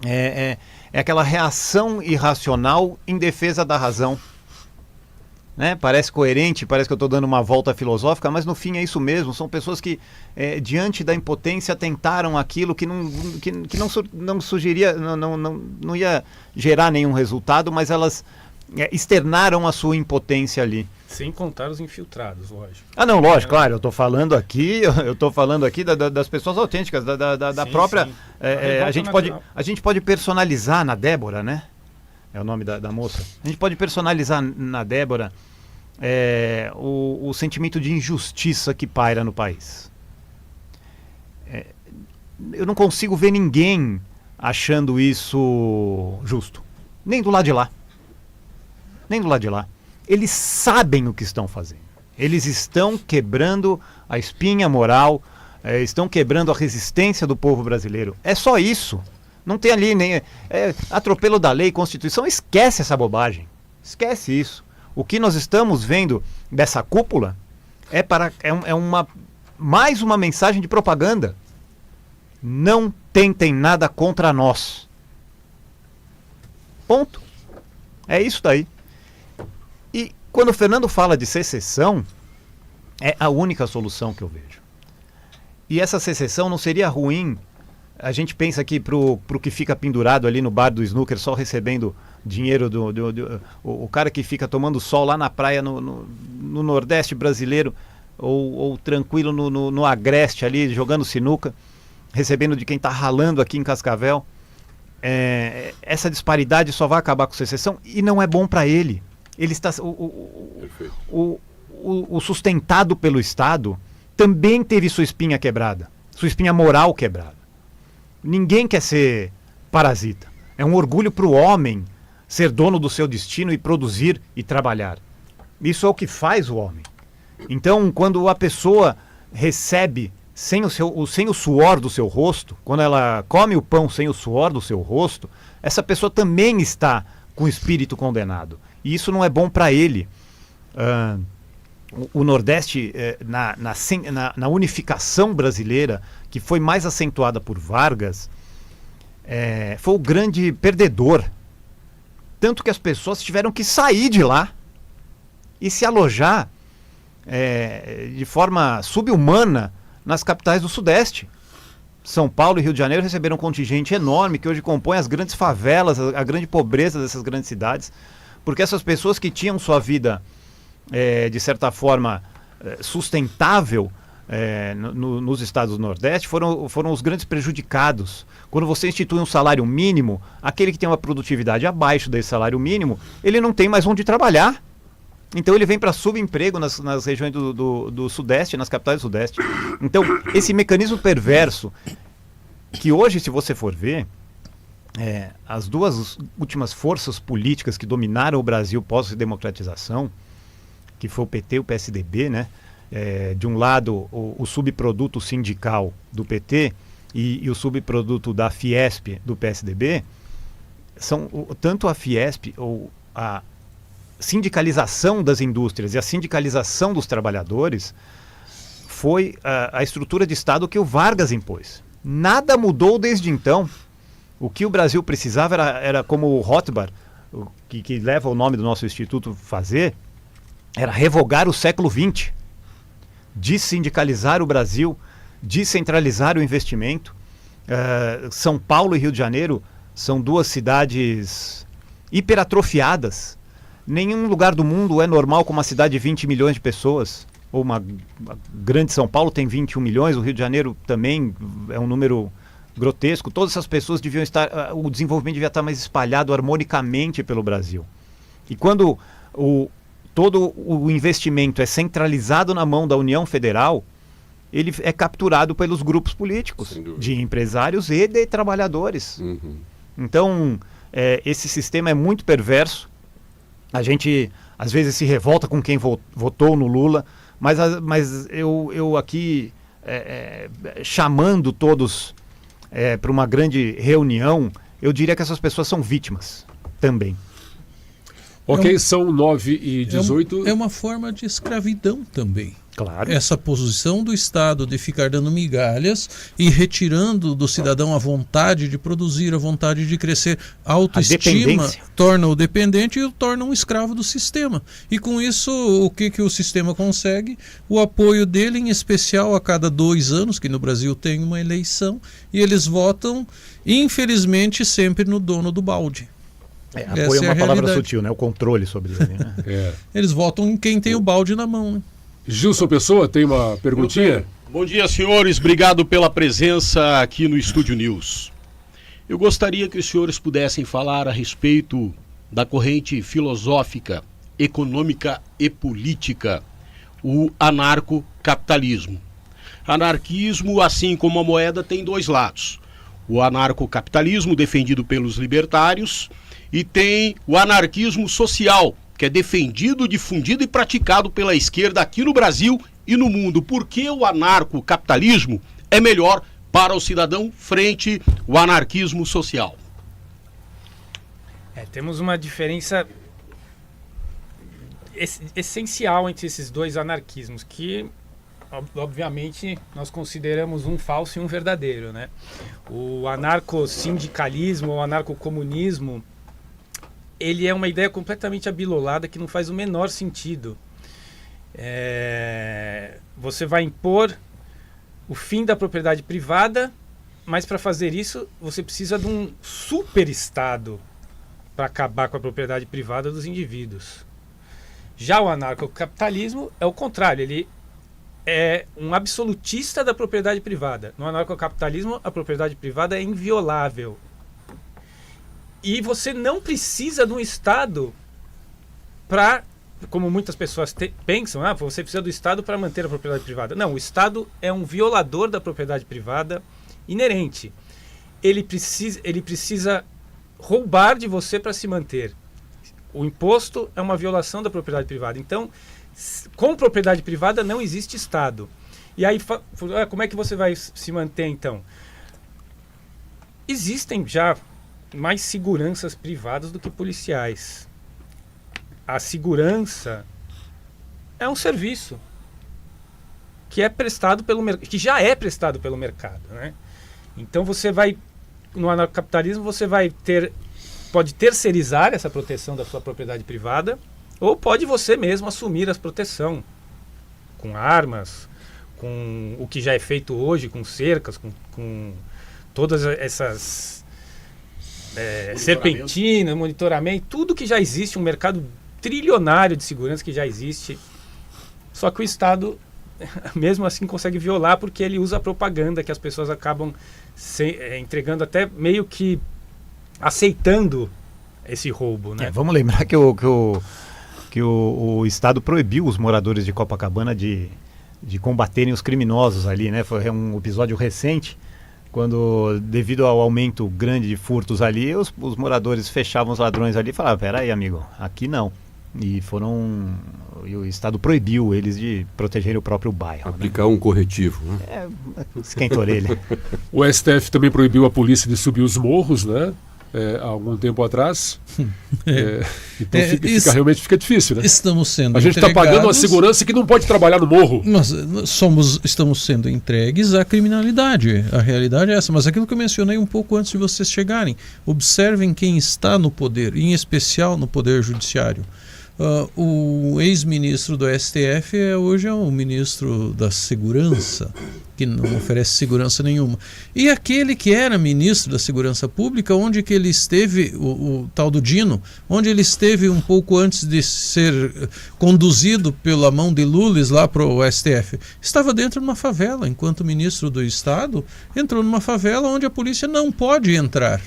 é aquela reação irracional em defesa da razão. Né? Parece coerente, parece que eu estou dando uma volta filosófica, mas no fim é isso mesmo. São pessoas que, diante da impotência, tentaram aquilo que não sugeriria, não ia gerar nenhum resultado, mas elas externaram a sua impotência ali. Sem contar os infiltrados, lógico. Ah, não, lógico, claro. Eu estou falando aqui das pessoas autênticas, da própria. Sim. A gente pode personalizar na Débora, né? É o nome da moça. A gente pode personalizar na Débora o sentimento de injustiça que paira no país. Eu não consigo ver ninguém achando isso justo. Nem do lado de lá. Nem do lado de lá. Eles sabem o que estão fazendo. Eles estão quebrando a espinha moral, estão quebrando a resistência do povo brasileiro. É só isso. Não tem ali nem atropelo da lei, Constituição, esquece essa bobagem. Esquece isso. O que nós estamos vendo dessa cúpula mais uma mensagem de propaganda. Não tentem nada contra nós. Ponto. É isso daí. E quando o Fernando fala de secessão, É a única solução que eu vejo. E essa secessão não seria ruim. A gente pensa aqui pro que fica pendurado ali no bar do snooker, só recebendo dinheiro o cara que fica tomando sol lá na praia no Nordeste brasileiro, ou tranquilo no Agreste ali, jogando sinuca, recebendo de quem está ralando aqui em Cascavel. Essa disparidade só vai acabar com a secessão e não é bom para ele. Ele está o sustentado pelo Estado também teve sua espinha quebrada, sua espinha moral quebrada. Ninguém quer ser parasita. É um orgulho para o homem ser dono do seu destino e produzir e trabalhar. Isso é o que faz o homem. Então, quando a pessoa recebe sem o suor do seu rosto, quando ela come o pão sem o suor do seu rosto, essa pessoa também está com o espírito condenado. E isso não é bom para ele. O Nordeste, na unificação brasileira, que foi mais acentuada por Vargas, foi o grande perdedor. Tanto que as pessoas tiveram que sair de lá e se alojar de forma subhumana nas capitais do Sudeste. São Paulo e Rio de Janeiro receberam um contingente enorme que hoje compõe as grandes favelas, a grande pobreza dessas grandes cidades, porque essas pessoas que tinham sua vida, de certa forma, sustentável nos estados do Nordeste, foram os grandes prejudicados. Quando você institui um salário mínimo, aquele que tem uma produtividade abaixo desse salário mínimo, ele não tem mais onde trabalhar. Então ele vem para subemprego nas regiões do Sudeste, nas capitais do Sudeste. Então esse mecanismo perverso, que hoje, se você for ver, as duas últimas forças políticas que dominaram o Brasil pós-democratização, que foi o PT e o PSDB, né? De um lado o subproduto sindical do PT e o subproduto da Fiesp do PSDB, tanto a Fiesp, ou a sindicalização das indústrias e a sindicalização dos trabalhadores, foi a estrutura de Estado que o Vargas impôs. Nada mudou desde então. O que o Brasil precisava era como o Rothbard, que leva o nome do nosso instituto, fazer, era revogar o século XX, dessindicalizar o Brasil, descentralizar o investimento. São Paulo e Rio de Janeiro são duas cidades hiperatrofiadas. Nenhum lugar do mundo é normal com uma cidade de 20 milhões de pessoas. Ou uma grande São Paulo tem 21 milhões, o Rio de Janeiro também é um número grotesco. Todas essas pessoas deviam estar, o desenvolvimento devia estar mais espalhado harmonicamente pelo Brasil. E quando todo o investimento é centralizado na mão da União Federal, ele é capturado pelos grupos políticos, de empresários e de trabalhadores. Uhum. Então, esse sistema é muito perverso. A gente, às vezes, se revolta com quem votou no Lula, mas eu aqui, chamando todos para uma grande reunião, eu diria que essas pessoas são vítimas também. Ok, são 9h18. É uma forma de escravidão também. Claro. Essa posição do Estado de ficar dando migalhas e retirando do cidadão a vontade de produzir, a vontade de crescer, a autoestima, torna-o dependente e o torna um escravo do sistema. E com isso, o que o sistema consegue? O apoio dele, em especial a cada 2 anos, que no Brasil tem uma eleição, e eles votam, infelizmente, sempre no dono do balde. Apoio é uma palavra sutil, né? O controle sobre ele. Né? Eles votam em quem tem o balde na mão, né? Gilson Pessoa, tem uma perguntinha? Bom dia, senhores. Obrigado pela presença aqui no Estúdio News. Eu gostaria que os senhores pudessem falar a respeito da corrente filosófica, econômica e política, o anarcocapitalismo. Anarquismo, assim como a moeda, tem 2 lados. O anarcocapitalismo, defendido pelos libertários, e tem o anarquismo social, que é defendido, difundido e praticado pela esquerda aqui no Brasil e no mundo. Por que o anarcocapitalismo é melhor para o cidadão frente ao anarquismo social? Temos uma diferença essencial entre esses 2 anarquismos, que obviamente nós consideramos um falso e um verdadeiro, né? O anarcossindicalismo ou anarcocomunismo, ele é uma ideia completamente abilolada que não faz o menor sentido. Você vai impor o fim da propriedade privada, mas para fazer isso você precisa de um super-estado para acabar com a propriedade privada dos indivíduos. Já o anarcocapitalismo é o contrário, ele é um absolutista da propriedade privada. No anarcocapitalismo, a propriedade privada é inviolável. E você não precisa de um Estado para, como muitas pessoas pensam, você precisa do Estado para manter a propriedade privada. Não, o Estado é um violador da propriedade privada inerente. Ele precisa roubar de você para se manter. O imposto é uma violação da propriedade privada. Então, com propriedade privada não existe Estado. E aí, como é que você vai se manter, então? Existem já mais seguranças privadas do que policiais. A segurança é um serviço que é prestado que já é prestado pelo mercado, né? Então você vai, no anarcocapitalismo, você pode terceirizar essa proteção da sua propriedade privada, ou pode você mesmo assumir a proteção com armas, com o que já é feito hoje, com cercas, com todas essas serpentinas, monitoramento, tudo que já existe, um mercado trilionário de segurança que já existe. Só que o Estado, mesmo assim, consegue violar porque ele usa a propaganda que as pessoas acabam entregando, até meio que aceitando esse roubo, né? Vamos lembrar que o Estado proibiu os moradores de Copacabana de combaterem os criminosos ali, né? Foi um episódio recente, quando, devido ao aumento grande de furtos ali, os moradores fechavam os ladrões ali e falavam: peraí, amigo, aqui não. E o Estado proibiu eles de protegerem o próprio bairro. Aplicar um corretivo, né? Esquenta a orelha. O STF também proibiu a polícia de subir os morros, né? Há algum tempo atrás. Então realmente fica difícil, né? Estamos sendo A gente está pagando uma segurança que não pode trabalhar no morro. Mas estamos sendo entregues à criminalidade. A realidade é essa. Mas aquilo que eu mencionei um pouco antes de vocês chegarem. Observem quem está no poder, em especial no poder judiciário. O ex-ministro do STF hoje é o ministro da Segurança, que não oferece segurança nenhuma. E aquele que era ministro da Segurança Pública, onde que ele esteve, o tal do Dino, onde ele esteve um pouco antes de ser conduzido pela mão de Lulis lá para o STF, estava dentro de uma favela, enquanto ministro do Estado entrou numa favela onde a polícia não pode entrar.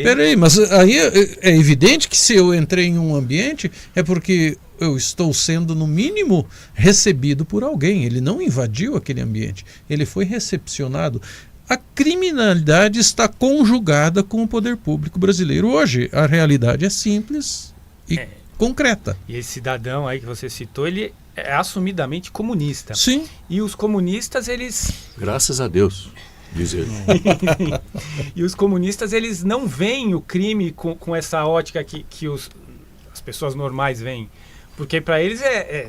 Peraí, mas aí é evidente que se eu entrei em um ambiente é porque eu estou sendo, no mínimo, recebido por alguém. Ele não invadiu aquele ambiente, ele foi recepcionado. A criminalidade está conjugada com o poder público brasileiro hoje. A realidade é simples e concreta. E esse cidadão aí que você citou, ele é assumidamente comunista. Sim. E os comunistas, eles... Graças a Deus. Diz ele. E os comunistas, eles não veem o crime com essa ótica que as pessoas normais veem. Porque para eles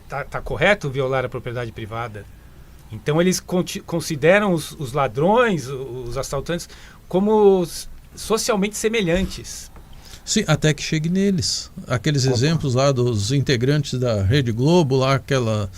tá correto violar a propriedade privada. Então eles consideram os ladrões, os assaltantes, como socialmente semelhantes. Sim, até que chegue neles. Aqueles exemplos lá dos integrantes da Rede Globo, lá aquela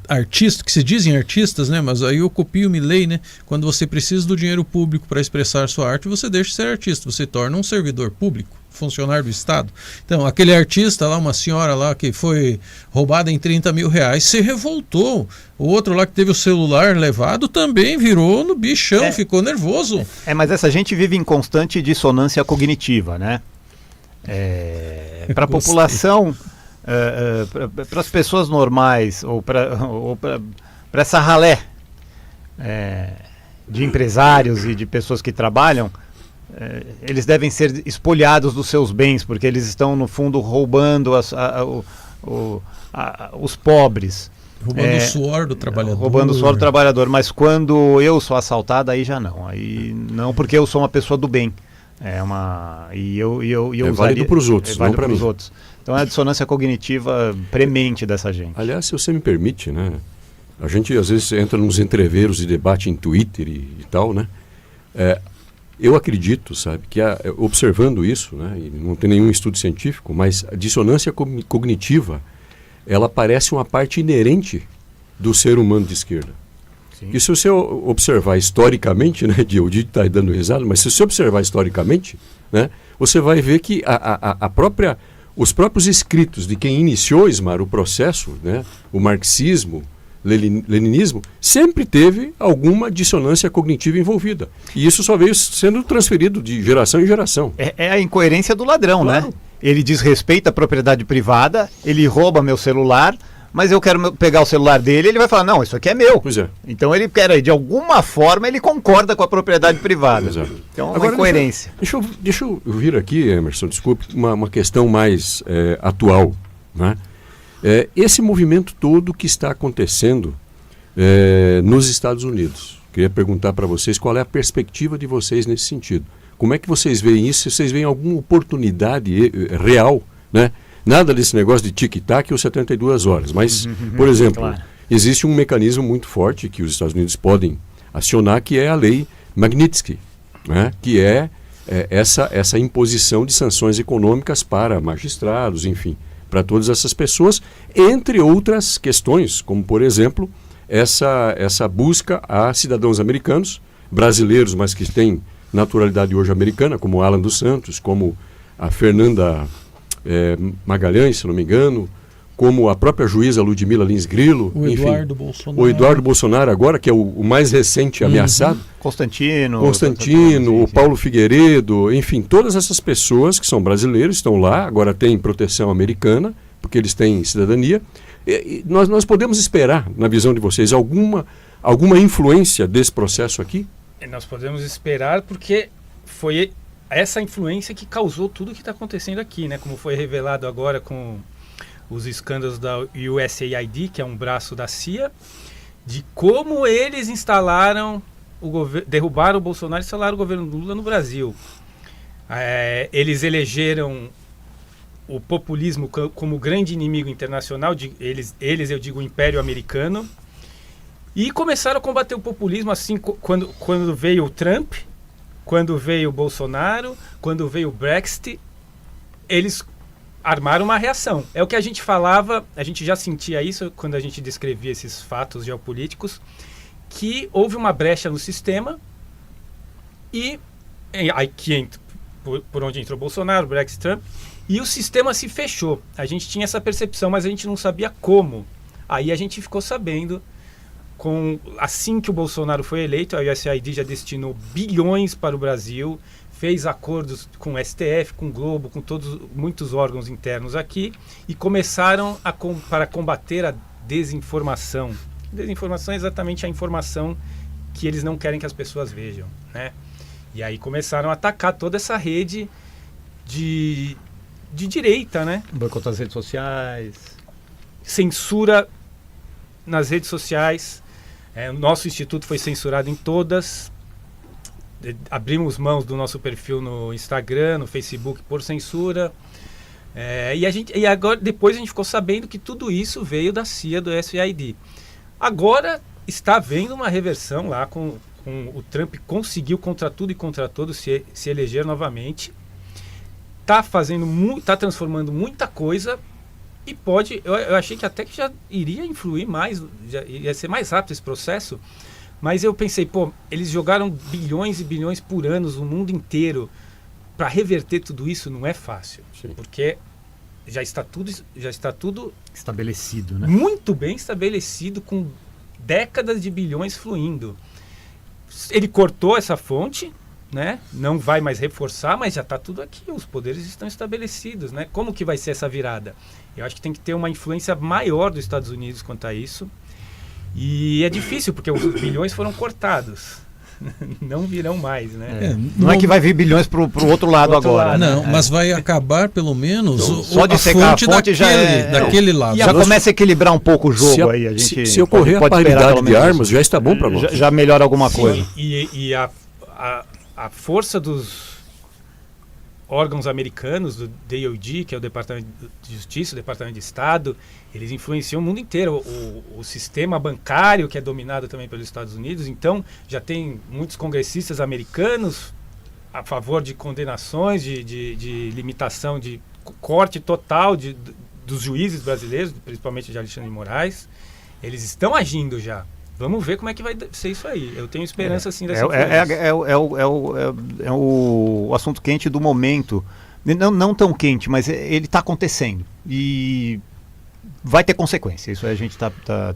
artista, que se dizem artistas, né? Mas aí eu copio Milley, né? Quando você precisa do dinheiro público para expressar sua arte, você deixa de ser artista, você torna um servidor público, funcionário do Estado. Então, aquele artista lá, uma senhora lá que foi roubada em 30 mil reais, se revoltou. O outro lá que teve o celular levado também virou no bichão, ficou nervoso. Mas essa gente vive em constante dissonância cognitiva, né? Para a população, para as pessoas normais, ou para essa ralé de empresários e de pessoas que trabalham, eles devem ser espoliados dos seus bens, porque eles estão, no fundo, roubando os pobres. Roubando o suor do trabalhador. Roubando o suor do trabalhador, mas quando eu sou assaltado, aí já não. Aí não, porque eu sou uma pessoa do bem. Válido para os outros, não para mim. Outros. Então é a dissonância cognitiva premente dessa gente. Aliás, se você me permite, né? A gente às vezes entra nos entreveros de debate em Twitter e tal, né? Eu acredito, sabe, que observando isso, né? E não tem nenhum estudo científico, mas a dissonância cognitiva ela parece uma parte inerente do ser humano de esquerda. Sim. Que se você observar historicamente, né, o Didi está dando risada, mas se você observar historicamente, né, você vai ver que os próprios escritos de quem iniciou, Ismar, o processo, né, o marxismo, leninismo, sempre teve alguma dissonância cognitiva envolvida. E isso só veio sendo transferido de geração em geração. É a incoerência do ladrão, claro, né? Ele desrespeita a propriedade privada, ele rouba meu celular, mas eu quero pegar o celular dele, ele vai falar, não, isso aqui é meu. Pois é. Então ele quer, de alguma forma, ele concorda com a propriedade privada. Exato. Então é uma incoerência. Deixa eu vir aqui, Emerson, desculpe, uma questão mais atual, né? Esse movimento todo que está acontecendo nos Estados Unidos. Queria perguntar para vocês qual é a perspectiva de vocês nesse sentido. Como é que vocês veem isso? Se vocês veem alguma oportunidade real, né? Nada desse negócio de tic-tac ou 72 horas. Mas, por exemplo, claro, existe um mecanismo muito forte que os Estados Unidos podem acionar, que é a lei Magnitsky, né? Que é essa imposição de sanções econômicas para magistrados, enfim, para todas essas pessoas, entre outras questões, como, por exemplo, essa busca a cidadãos americanos, brasileiros, mas que têm naturalidade hoje americana, como Alan dos Santos, como a Fernanda Magalhães, se não me engano, como a própria juíza Ludmila Lins Grillo, o Eduardo Bolsonaro. O Eduardo Bolsonaro agora, que é o mais recente ameaçado. Constantino, o Paulo Figueiredo, enfim, todas essas pessoas que são brasileiros, estão lá, agora têm proteção americana, porque eles têm cidadania. E nós podemos esperar, na visão de vocês, alguma influência desse processo aqui? Nós podemos esperar porque foi essa influência que causou tudo o que está acontecendo aqui, né? Como foi revelado agora com os escândalos da USAID, que é um braço da CIA, de como eles instalaram derrubaram o Bolsonaro e instalaram o governo Lula no Brasil. Eles elegeram o populismo como grande inimigo internacional, eu digo o Império Americano, e começaram a combater o populismo assim quando veio o Trump, quando veio o Bolsonaro, quando veio o Brexit, eles armaram uma reação. É o que a gente falava, a gente já sentia isso quando a gente descrevia esses fatos geopolíticos, que houve uma brecha no sistema e por onde entrou Bolsonaro, Brexit, Trump, e o sistema se fechou. A gente tinha essa percepção, mas a gente não sabia como. Aí a gente ficou sabendo, assim que o Bolsonaro foi eleito, a USAID já destinou bilhões para o Brasil, fez acordos com o STF, com o Globo, com muitos órgãos internos aqui, e começaram para combater a desinformação. Desinformação é exatamente a informação que eles não querem que as pessoas vejam, né? E aí começaram a atacar toda essa rede de direita, né? Boicotar as redes sociais. Censura nas redes sociais. O nosso instituto foi censurado em todas. Abrimos mãos do nosso perfil no Instagram, no Facebook por censura. E agora, depois a gente ficou sabendo que tudo isso veio da CIA, do USAID. Agora está havendo uma reversão lá com o Trump, conseguiu contra tudo e contra todos se eleger novamente. Está transformando muita coisa e eu achei que até que já iria influir mais, ia ser mais rápido esse processo, mas eu pensei, eles jogaram bilhões e bilhões por ano no mundo inteiro para reverter tudo isso, não é fácil. Sim. Porque já está tudo estabelecido, né? Muito bem estabelecido, com décadas de bilhões fluindo. Ele cortou essa fonte, né? Não vai mais reforçar, mas já está tudo aqui, os poderes estão estabelecidos, né? Como que vai ser essa virada? Eu acho que tem que ter uma influência maior dos Estados Unidos quanto a isso, e é difícil porque os bilhões foram cortados. Não virão mais, né? Não é que vai vir bilhões pro outro lado agora. Não, mas vai acabar pelo menos só de secar a fonte daquele lado. Já começa a equilibrar um pouco o jogo aí. Se ocorrer a paridade de armas, já está bom para nós. Já melhora alguma coisa. E a força dos órgãos americanos, do DOD, que é o Departamento de Justiça, o Departamento de Estado, eles influenciam o mundo inteiro. O sistema bancário, que é dominado também pelos Estados Unidos, então já tem muitos congressistas americanos a favor de condenações, de limitação, de corte total dos juízes brasileiros, principalmente de Alexandre de Moraes, eles estão agindo já. Vamos ver como é que vai ser isso aí. Eu tenho esperança, sim, dessa é o assunto quente do momento. Não tão quente, mas ele está acontecendo. E vai ter consequência. Isso aí a gente está...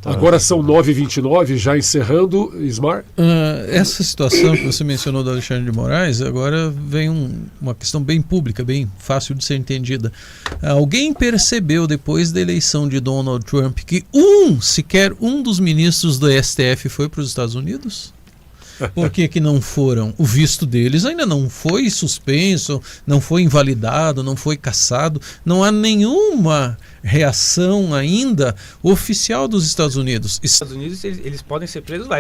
Agora são 9h29, já encerrando, Ismar. Essa situação que você mencionou do Alexandre de Moraes, agora vem uma questão bem pública, bem fácil de ser entendida. Alguém percebeu depois da eleição de Donald Trump que sequer um dos ministros do STF foi para os Estados Unidos? Por que não foram? O visto deles ainda não foi suspenso, não foi invalidado, não foi cassado. Não há nenhuma reação ainda oficial dos Estados Unidos. Os Estados Unidos, eles podem ser presos lá.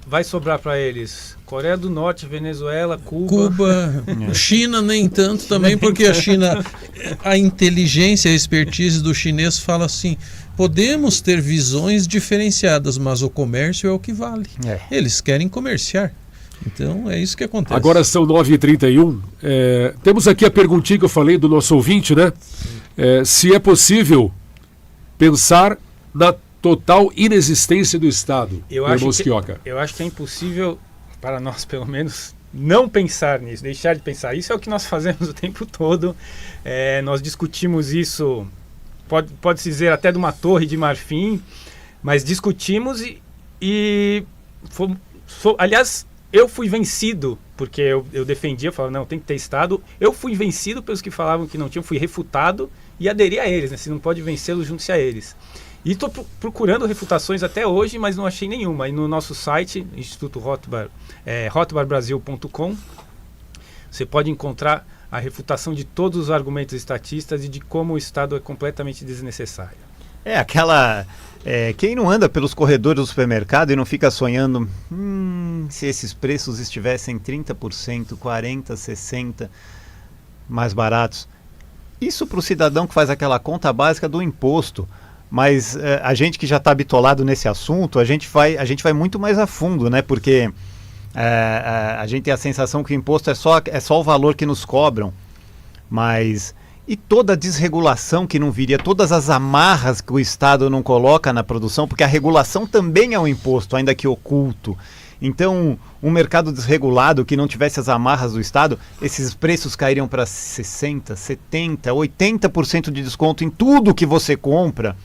Vai sobrar para eles Coreia do Norte, Venezuela, Cuba. China nem tanto também, porque a China, a inteligência, a expertise do chinês fala assim: podemos ter visões diferenciadas, mas o comércio é o que vale. Eles querem comerciar. Então é isso que acontece. Agora são 9h31. Temos aqui a perguntinha que eu falei do nosso ouvinte, né? Se é possível pensar na total inexistência do Estado. Eu acho que é impossível, para nós pelo menos, não pensar nisso, deixar de pensar. Isso é o que nós fazemos o tempo todo. Nós discutimos isso, pode-se dizer até de uma torre de marfim, mas discutimos aliás, eu fui vencido, porque eu defendia, eu falava, não, tem que ter Estado. Eu fui vencido pelos que falavam que não tinham, fui refutado e aderi a eles, né? Se não pode vencê-los, junte-se a eles. E estou procurando refutações até hoje, mas não achei nenhuma. E no nosso site, Instituto Rothbard, rothbardbrasil.com, você pode encontrar a refutação de todos os argumentos estatistas e de como o Estado é completamente desnecessário. Quem não anda pelos corredores do supermercado e não fica sonhando, se esses preços estivessem 30%, 40%, 60% mais baratos. Isso para o cidadão que faz aquela conta básica do imposto. Mas a gente que já está bitolado nesse assunto, a gente vai muito mais a fundo, né? Porque a gente tem a sensação que o imposto é só o valor que nos cobram. Mas... E toda a desregulação que não viria, todas as amarras que o Estado não coloca na produção, porque a regulação também é um imposto, ainda que oculto. Então, um mercado desregulado que não tivesse as amarras do Estado, esses preços cairiam para 60%, 70%, 80% de desconto em tudo que você compra.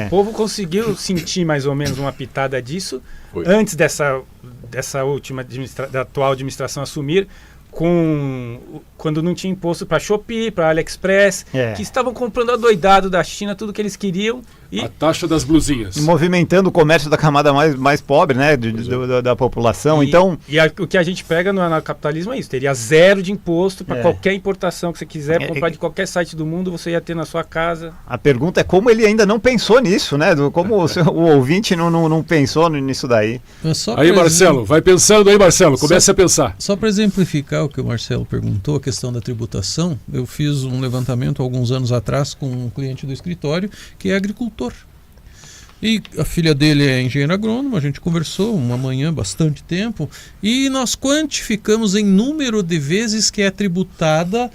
O povo conseguiu sentir mais ou menos uma pitada disso antes dessa última da atual administração assumir, quando não tinha imposto para Shopee, para AliExpress, que estavam comprando adoidado da China tudo que eles queriam. A taxa das blusinhas. Movimentando o comércio da camada mais pobre, né, da população. O que a gente pega no capitalismo é isso. Teria zero de imposto para qualquer importação que você quiser comprar de qualquer site do mundo, você ia ter na sua casa. A pergunta é como ele ainda não pensou nisso, né? Como o ouvinte não pensou nisso daí. Aí, Marcelo, vai pensando aí, Marcelo. Comece a pensar. Só para exemplificar o que o Marcelo perguntou, a questão da tributação, eu fiz um levantamento alguns anos atrás com um cliente do escritório que é agricultor. E a filha dele é engenheiro agrônomo, a gente conversou uma manhã, bastante tempo, e nós quantificamos em número de vezes que é tributada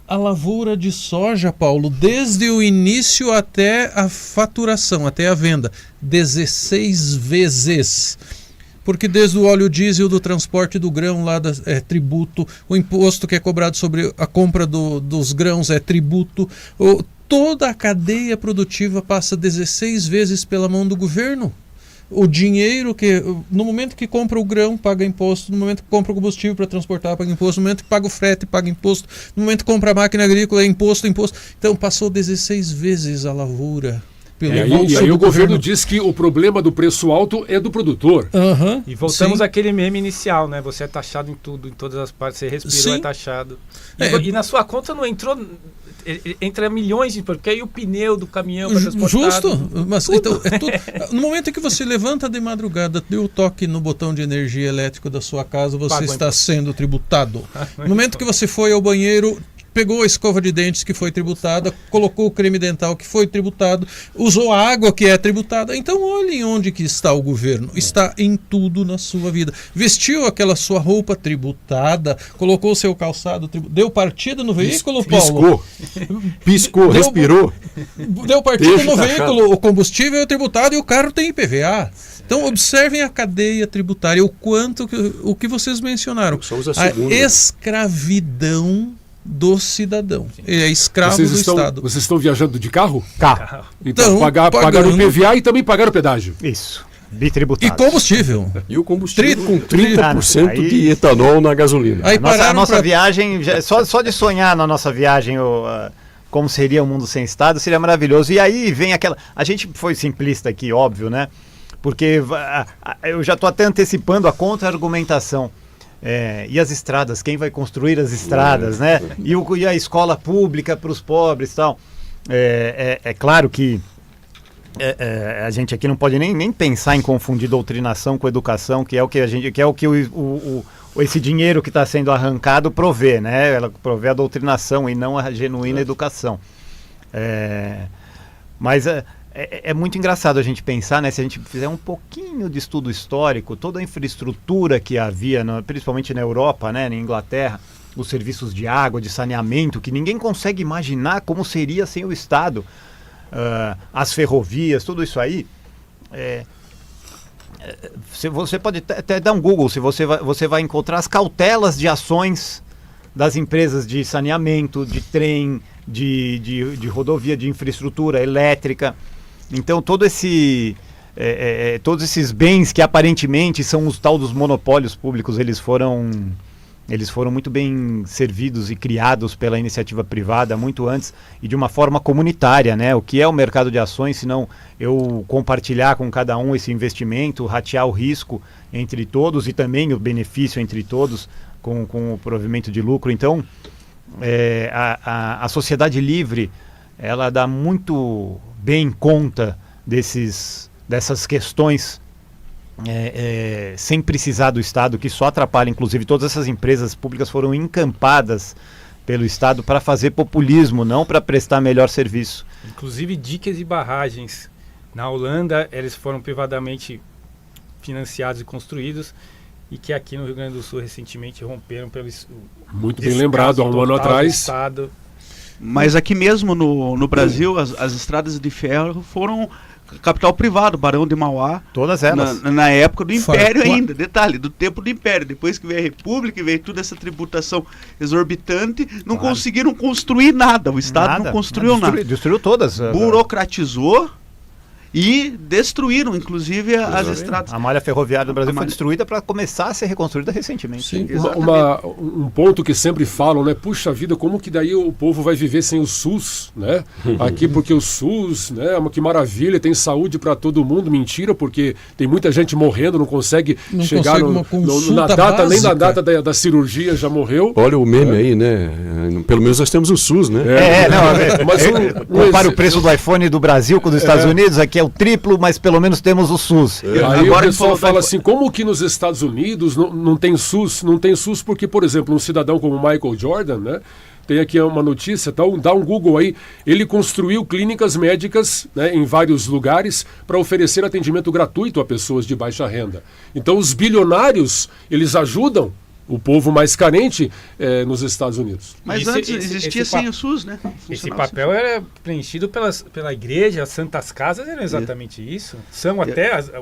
a lavoura de soja, Paulo, desde o início até a faturação, até a venda. 16 vezes. Porque desde o óleo diesel do transporte do grão lá é tributo, o imposto que é cobrado sobre a compra dos grãos é tributo, toda a cadeia produtiva passa 16 vezes pela mão do governo. O dinheiro que, no momento que compra o grão, paga imposto, no momento que compra o combustível para transportar, paga imposto, no momento que paga o frete, paga imposto, no momento que compra a máquina agrícola, é imposto. Então passou 16 vezes a lavoura. E aí o governo diz que o problema do preço alto é do produtor. E voltamos àquele meme inicial, né? Você é taxado em tudo, em todas as partes, você respirou, é taxado. E na sua conta não entrou... Entra milhões de... Porque aí o pneu do caminhão para transportar... Justo, mas então, é tudo. No momento que você levanta de madrugada, deu o toque no botão de energia elétrica da sua casa, você está sendo tributado. No momento que você foi ao banheiro, pegou a escova de dentes que foi tributada, colocou o creme dental que foi tributado, usou a água que é tributada. Então olhem onde que está o governo. Está em tudo na sua vida. Vestiu aquela sua roupa tributada, colocou o seu calçado, deu partida no veículo, Paulo? Piscou, respirou. Deu partida no veículo, o combustível é tributado e o carro tem IPVA. Então observem a cadeia tributária, o que vocês mencionaram. A escravidão do cidadão. Ele é escravo do Estado. Vocês estão viajando de carro? Carro. Então pagaram o IPVA e também pagaram o pedágio. Isso. Bitributado. E combustível. E o combustível com 30% de etanol na gasolina. Aí a nossa viagem, só de sonhar na nossa viagem, como seria o mundo sem Estado, seria maravilhoso. E aí vem aquela... A gente foi simplista aqui, óbvio, né? Porque eu já estou até antecipando a contra-argumentação. E as estradas? Quem vai construir as estradas, né? E a escola pública para os pobres e tal. É claro que a gente aqui não pode nem pensar em confundir doutrinação com educação, que é o que esse dinheiro que está sendo arrancado provê, né? Ela provê a doutrinação e não a genuína educação. Mas é muito engraçado a gente pensar, né? Se a gente fizer um pouquinho de estudo histórico, toda a infraestrutura que havia, principalmente na Europa, né? Na Inglaterra, os serviços de água, de saneamento, que ninguém consegue imaginar como seria sem o Estado. As ferrovias, tudo isso aí. Você pode até dar um Google, se você vai encontrar as cautelas de ações das empresas de saneamento, de trem, de rodovia, de infraestrutura elétrica. Então todos esses bens que aparentemente são os tal dos monopólios públicos, eles foram muito bem servidos e criados pela iniciativa privada muito antes e de uma forma comunitária, né? O que é o mercado de ações, se não eu compartilhar com cada um esse investimento, ratear o risco entre todos e também o benefício entre todos com o provimento de lucro. Então, a sociedade livre, ela dá muito bem conta dessas questões sem precisar do Estado, que só atrapalha. Inclusive, todas essas empresas públicas foram encampadas pelo Estado para fazer populismo, não para prestar melhor serviço. Inclusive diques e barragens. Na Holanda, eles foram privadamente financiados e construídos, e que aqui no Rio Grande do Sul recentemente romperam pelo... Muito bem lembrado, há um ano atrás. Mas aqui mesmo no Brasil, as estradas de ferro foram... capital privado, Barão de Mauá. Todas elas. Na época do Império ainda, detalhe, do tempo do Império. Depois que veio a República e veio toda essa tributação exorbitante, não conseguiram construir nada. O Estado não construiu nada. Destruiu todas. Burocratizou e destruíram, inclusive, as estradas. A malha ferroviária do Brasil foi destruída para começar a ser reconstruída recentemente. Sim, um ponto que sempre falam, né? Puxa vida, como que daí o povo vai viver sem o SUS, né? Aqui, porque o SUS, né? Que maravilha, tem saúde para todo mundo. Mentira, porque tem muita gente morrendo, não consegue chegar na data, nem na data da cirurgia já morreu. Olha o meme aí, né? Pelo menos nós temos o SUS, né? Mas compara o preço do iPhone do Brasil com dos Estados Unidos, aqui é o triplo, mas pelo menos temos o SUS. Aí agora o pessoal fala assim, como que nos Estados Unidos não tem SUS? Não tem SUS porque, por exemplo, um cidadão como Michael Jordan, né? Tem aqui uma notícia, dá um Google aí, ele construiu clínicas médicas, né, em vários lugares para oferecer atendimento gratuito a pessoas de baixa renda. Então os bilionários, eles ajudam o povo mais carente nos Estados Unidos. Mas antes existia sem o SUS, né? Esse papel era preenchido pela igreja, as santas casas eram exatamente isso. São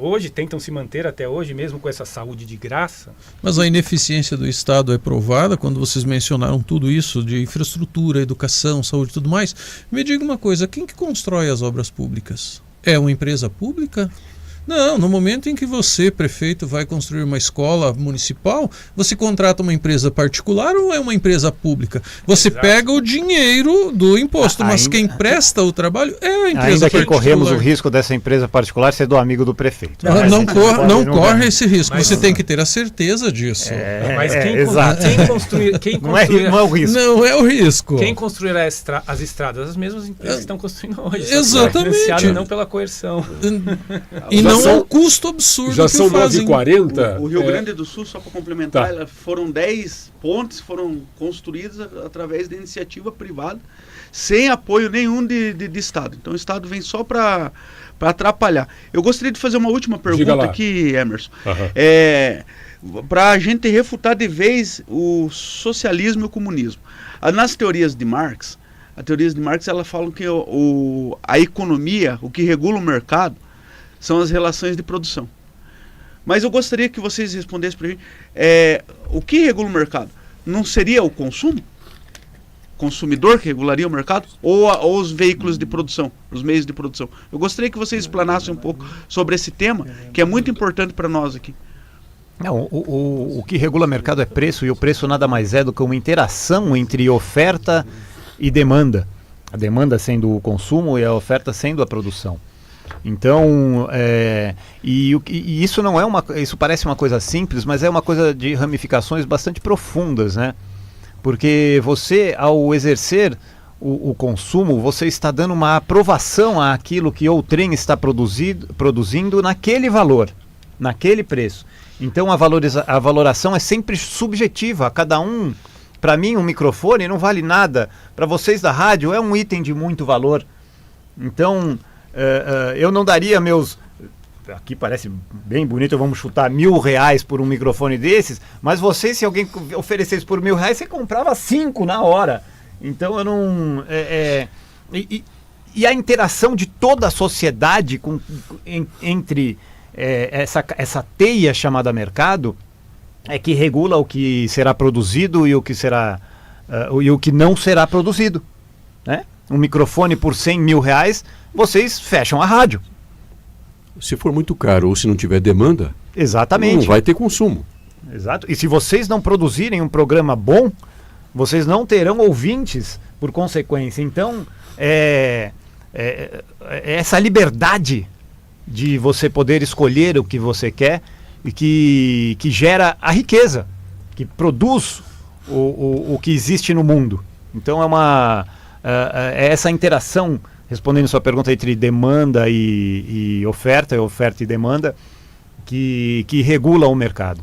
hoje, tentam se manter até hoje, mesmo com essa saúde de graça. Mas a ineficiência do Estado é provada quando vocês mencionaram tudo isso de infraestrutura, educação, saúde e tudo mais. Me diga uma coisa, quem que constrói as obras públicas? É uma empresa pública? Não, no momento em que você, prefeito, vai construir uma escola municipal, você contrata uma empresa particular ou é uma empresa pública? Você pega o dinheiro do imposto, mas quem presta o trabalho é a empresa ainda particular. Que corremos o risco dessa empresa particular ser do amigo do prefeito. Não corre esse risco, você tem que ter a certeza disso. Mas quem construir não é o risco. Não é o risco. Quem construirá as estradas? As mesmas empresas que estão construindo hoje. Exatamente. Não pela coerção. E não é um custo absurdo. Já que são fazem. 9h40. O Rio Grande do Sul, só para complementar, foram 10 pontes foram construídas através da iniciativa privada, sem apoio nenhum de Estado. Então o Estado vem só para atrapalhar. Eu gostaria de fazer uma última pergunta aqui, Emerson. Para a gente refutar de vez o socialismo e o comunismo. Nas teorias de Marx, elas falam que a economia, o que regula o mercado, são as relações de produção. Mas eu gostaria que vocês respondessem para a gente, o que regula o mercado? Não seria o consumo? Consumidor que regularia o mercado? Ou os veículos de produção, os meios de produção? Eu gostaria que vocês explanassem um pouco sobre esse tema, que é muito importante para nós aqui. Não, o que regula o mercado é preço, e o preço nada mais é do que uma interação entre oferta e demanda. A demanda sendo o consumo e a oferta sendo a produção. Então, isso não é isso parece uma coisa simples, mas é uma coisa de ramificações bastante profundas, né? Porque você, ao exercer o consumo, você está dando uma aprovação àquilo que outrem está produzindo naquele valor, naquele preço. Então a valoração é sempre subjetiva, a cada um. Para mim, um microfone não vale nada. Para vocês da rádio, é um item de muito valor. Então, eu não daria meus... Aqui parece bem bonito, vamos chutar R$1.000 por um microfone desses, mas vocês, se alguém oferecesse por R$1.000, você comprava 5 na hora. Então, eu não... E a interação de toda a sociedade entre essa teia chamada mercado é que regula o que será produzido e o que será e o que não será produzido, né? Um microfone por R$100.000, vocês fecham a rádio. Se for muito caro ou se não tiver demanda, exatamente, não vai ter consumo. Exato. E se vocês não produzirem um programa bom, vocês não terão ouvintes por consequência. Então, essa liberdade de você poder escolher o que você quer e que gera a riqueza, que produz o que existe no mundo. Então é essa interação, respondendo sua pergunta, entre demanda e oferta e demanda, que regula o mercado.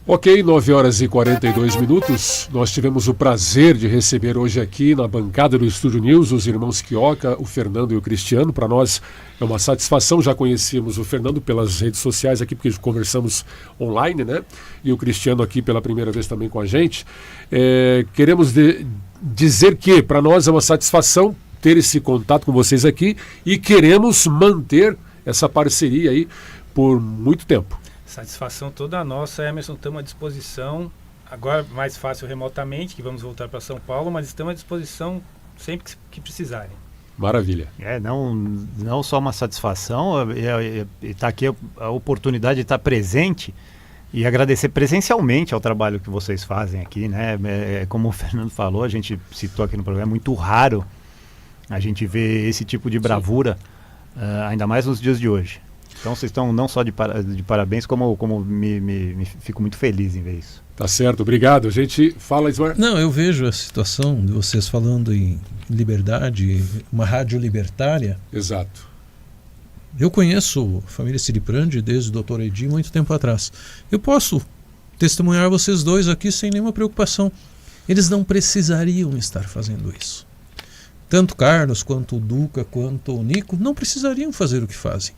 Ok, 9h42. Nós tivemos o prazer de receber hoje aqui na bancada do Estúdio News os irmãos Quioca, o Fernando e o Cristiano. Para nós é uma satisfação, já conhecíamos o Fernando pelas redes sociais aqui, porque conversamos online, né? E o Cristiano aqui pela primeira vez também com a gente. Queremos dizer que para nós é uma satisfação ter esse contato com vocês aqui e queremos manter essa parceria aí por muito tempo. Satisfação toda nossa, Emerson, estamos à disposição, agora mais fácil remotamente, que vamos voltar para São Paulo, mas estamos à disposição sempre que precisarem. Maravilha. Não só uma satisfação, está aqui a oportunidade de estar presente e agradecer presencialmente ao trabalho que vocês fazem aqui, né? Como o Fernando falou, a gente citou aqui no programa, é muito raro a gente ver esse tipo de bravura, ainda mais nos dias de hoje. Então vocês estão não só de parabéns, como me fico muito feliz em ver isso. Tá certo, obrigado. A gente fala, Ismar. Não, eu vejo a situação de vocês falando em liberdade, uma rádio libertária. Exato. Eu conheço a família Siriprandi desde o Dr. Edi muito tempo atrás. Eu posso testemunhar vocês dois aqui sem nenhuma preocupação. Eles não precisariam estar fazendo isso. Tanto Carlos, quanto o Duca, quanto o Nico, não precisariam fazer o que fazem.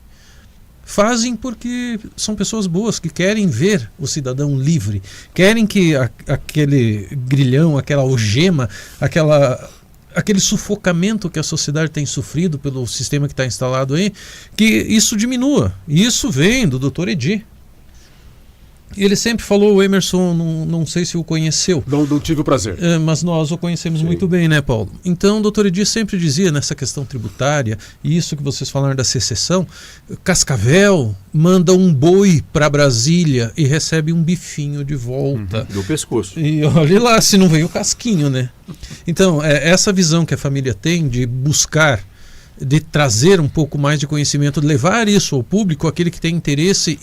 Fazem porque são pessoas boas que querem ver o cidadão livre, querem que aquele grilhão, aquela algema, aquele sufocamento que a sociedade tem sofrido pelo sistema que está instalado aí, que isso diminua. E isso vem do Dr. Edi. Ele sempre falou, o Emerson, não sei se o conheceu. Não tive o prazer. Mas nós o conhecemos muito bem, né, Paulo? Então, o doutor Edi sempre dizia nessa questão tributária, e isso que vocês falaram da secessão, Cascavel manda um boi para Brasília e recebe um bifinho de volta. Do pescoço. E olha lá se não veio o casquinho, né? Então, essa visão que a família tem de buscar de trazer um pouco mais de conhecimento, de levar isso ao público, aquele que tem interesse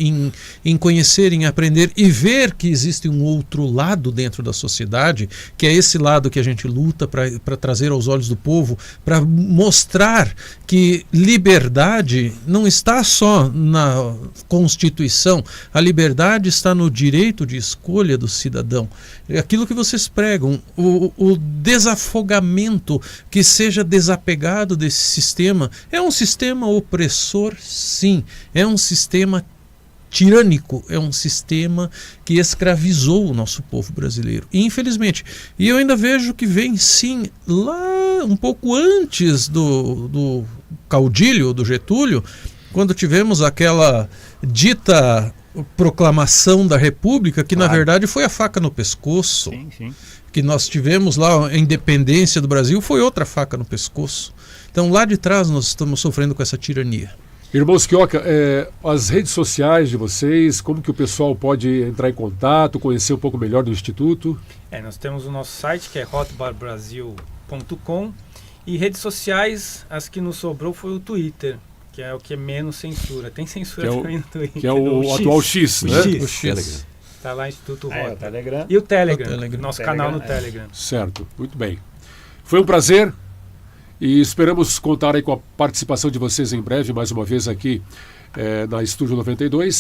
em conhecer, em aprender e ver que existe um outro lado dentro da sociedade, que é esse lado que a gente luta para trazer aos olhos do povo, para mostrar que liberdade não está só na Constituição, a liberdade está no direito de escolha do cidadão. É aquilo que vocês pregam, o desafogamento, que seja desapegado desse sistema. É um sistema opressor, sim. É um sistema tirânico, é um sistema que escravizou o nosso povo brasileiro. E, infelizmente. E eu ainda vejo que vem, sim, lá um pouco antes do caudilho, do Getúlio, quando tivemos aquela dita proclamação da República, que na verdade foi a faca no pescoço. Sim, sim. Que nós tivemos lá, a independência do Brasil, foi outra faca no pescoço. Então, lá de trás, nós estamos sofrendo com essa tirania. Irmão Schioca, as redes sociais de vocês, como que o pessoal pode entrar em contato, conhecer um pouco melhor do Instituto? Nós temos o nosso site, que é hotbarbrasil.com, e redes sociais, as que nos sobrou foi o Twitter, que é o que é menos censura. Tem censura também no Twitter. Que é o atual X, né? O X. Está lá, Instituto Rota. O Telegram. E o Telegram, nosso canal no Telegram. Certo, muito bem. Foi um prazer. E esperamos contar aí com a participação de vocês em breve, mais uma vez aqui na Estúdio 92.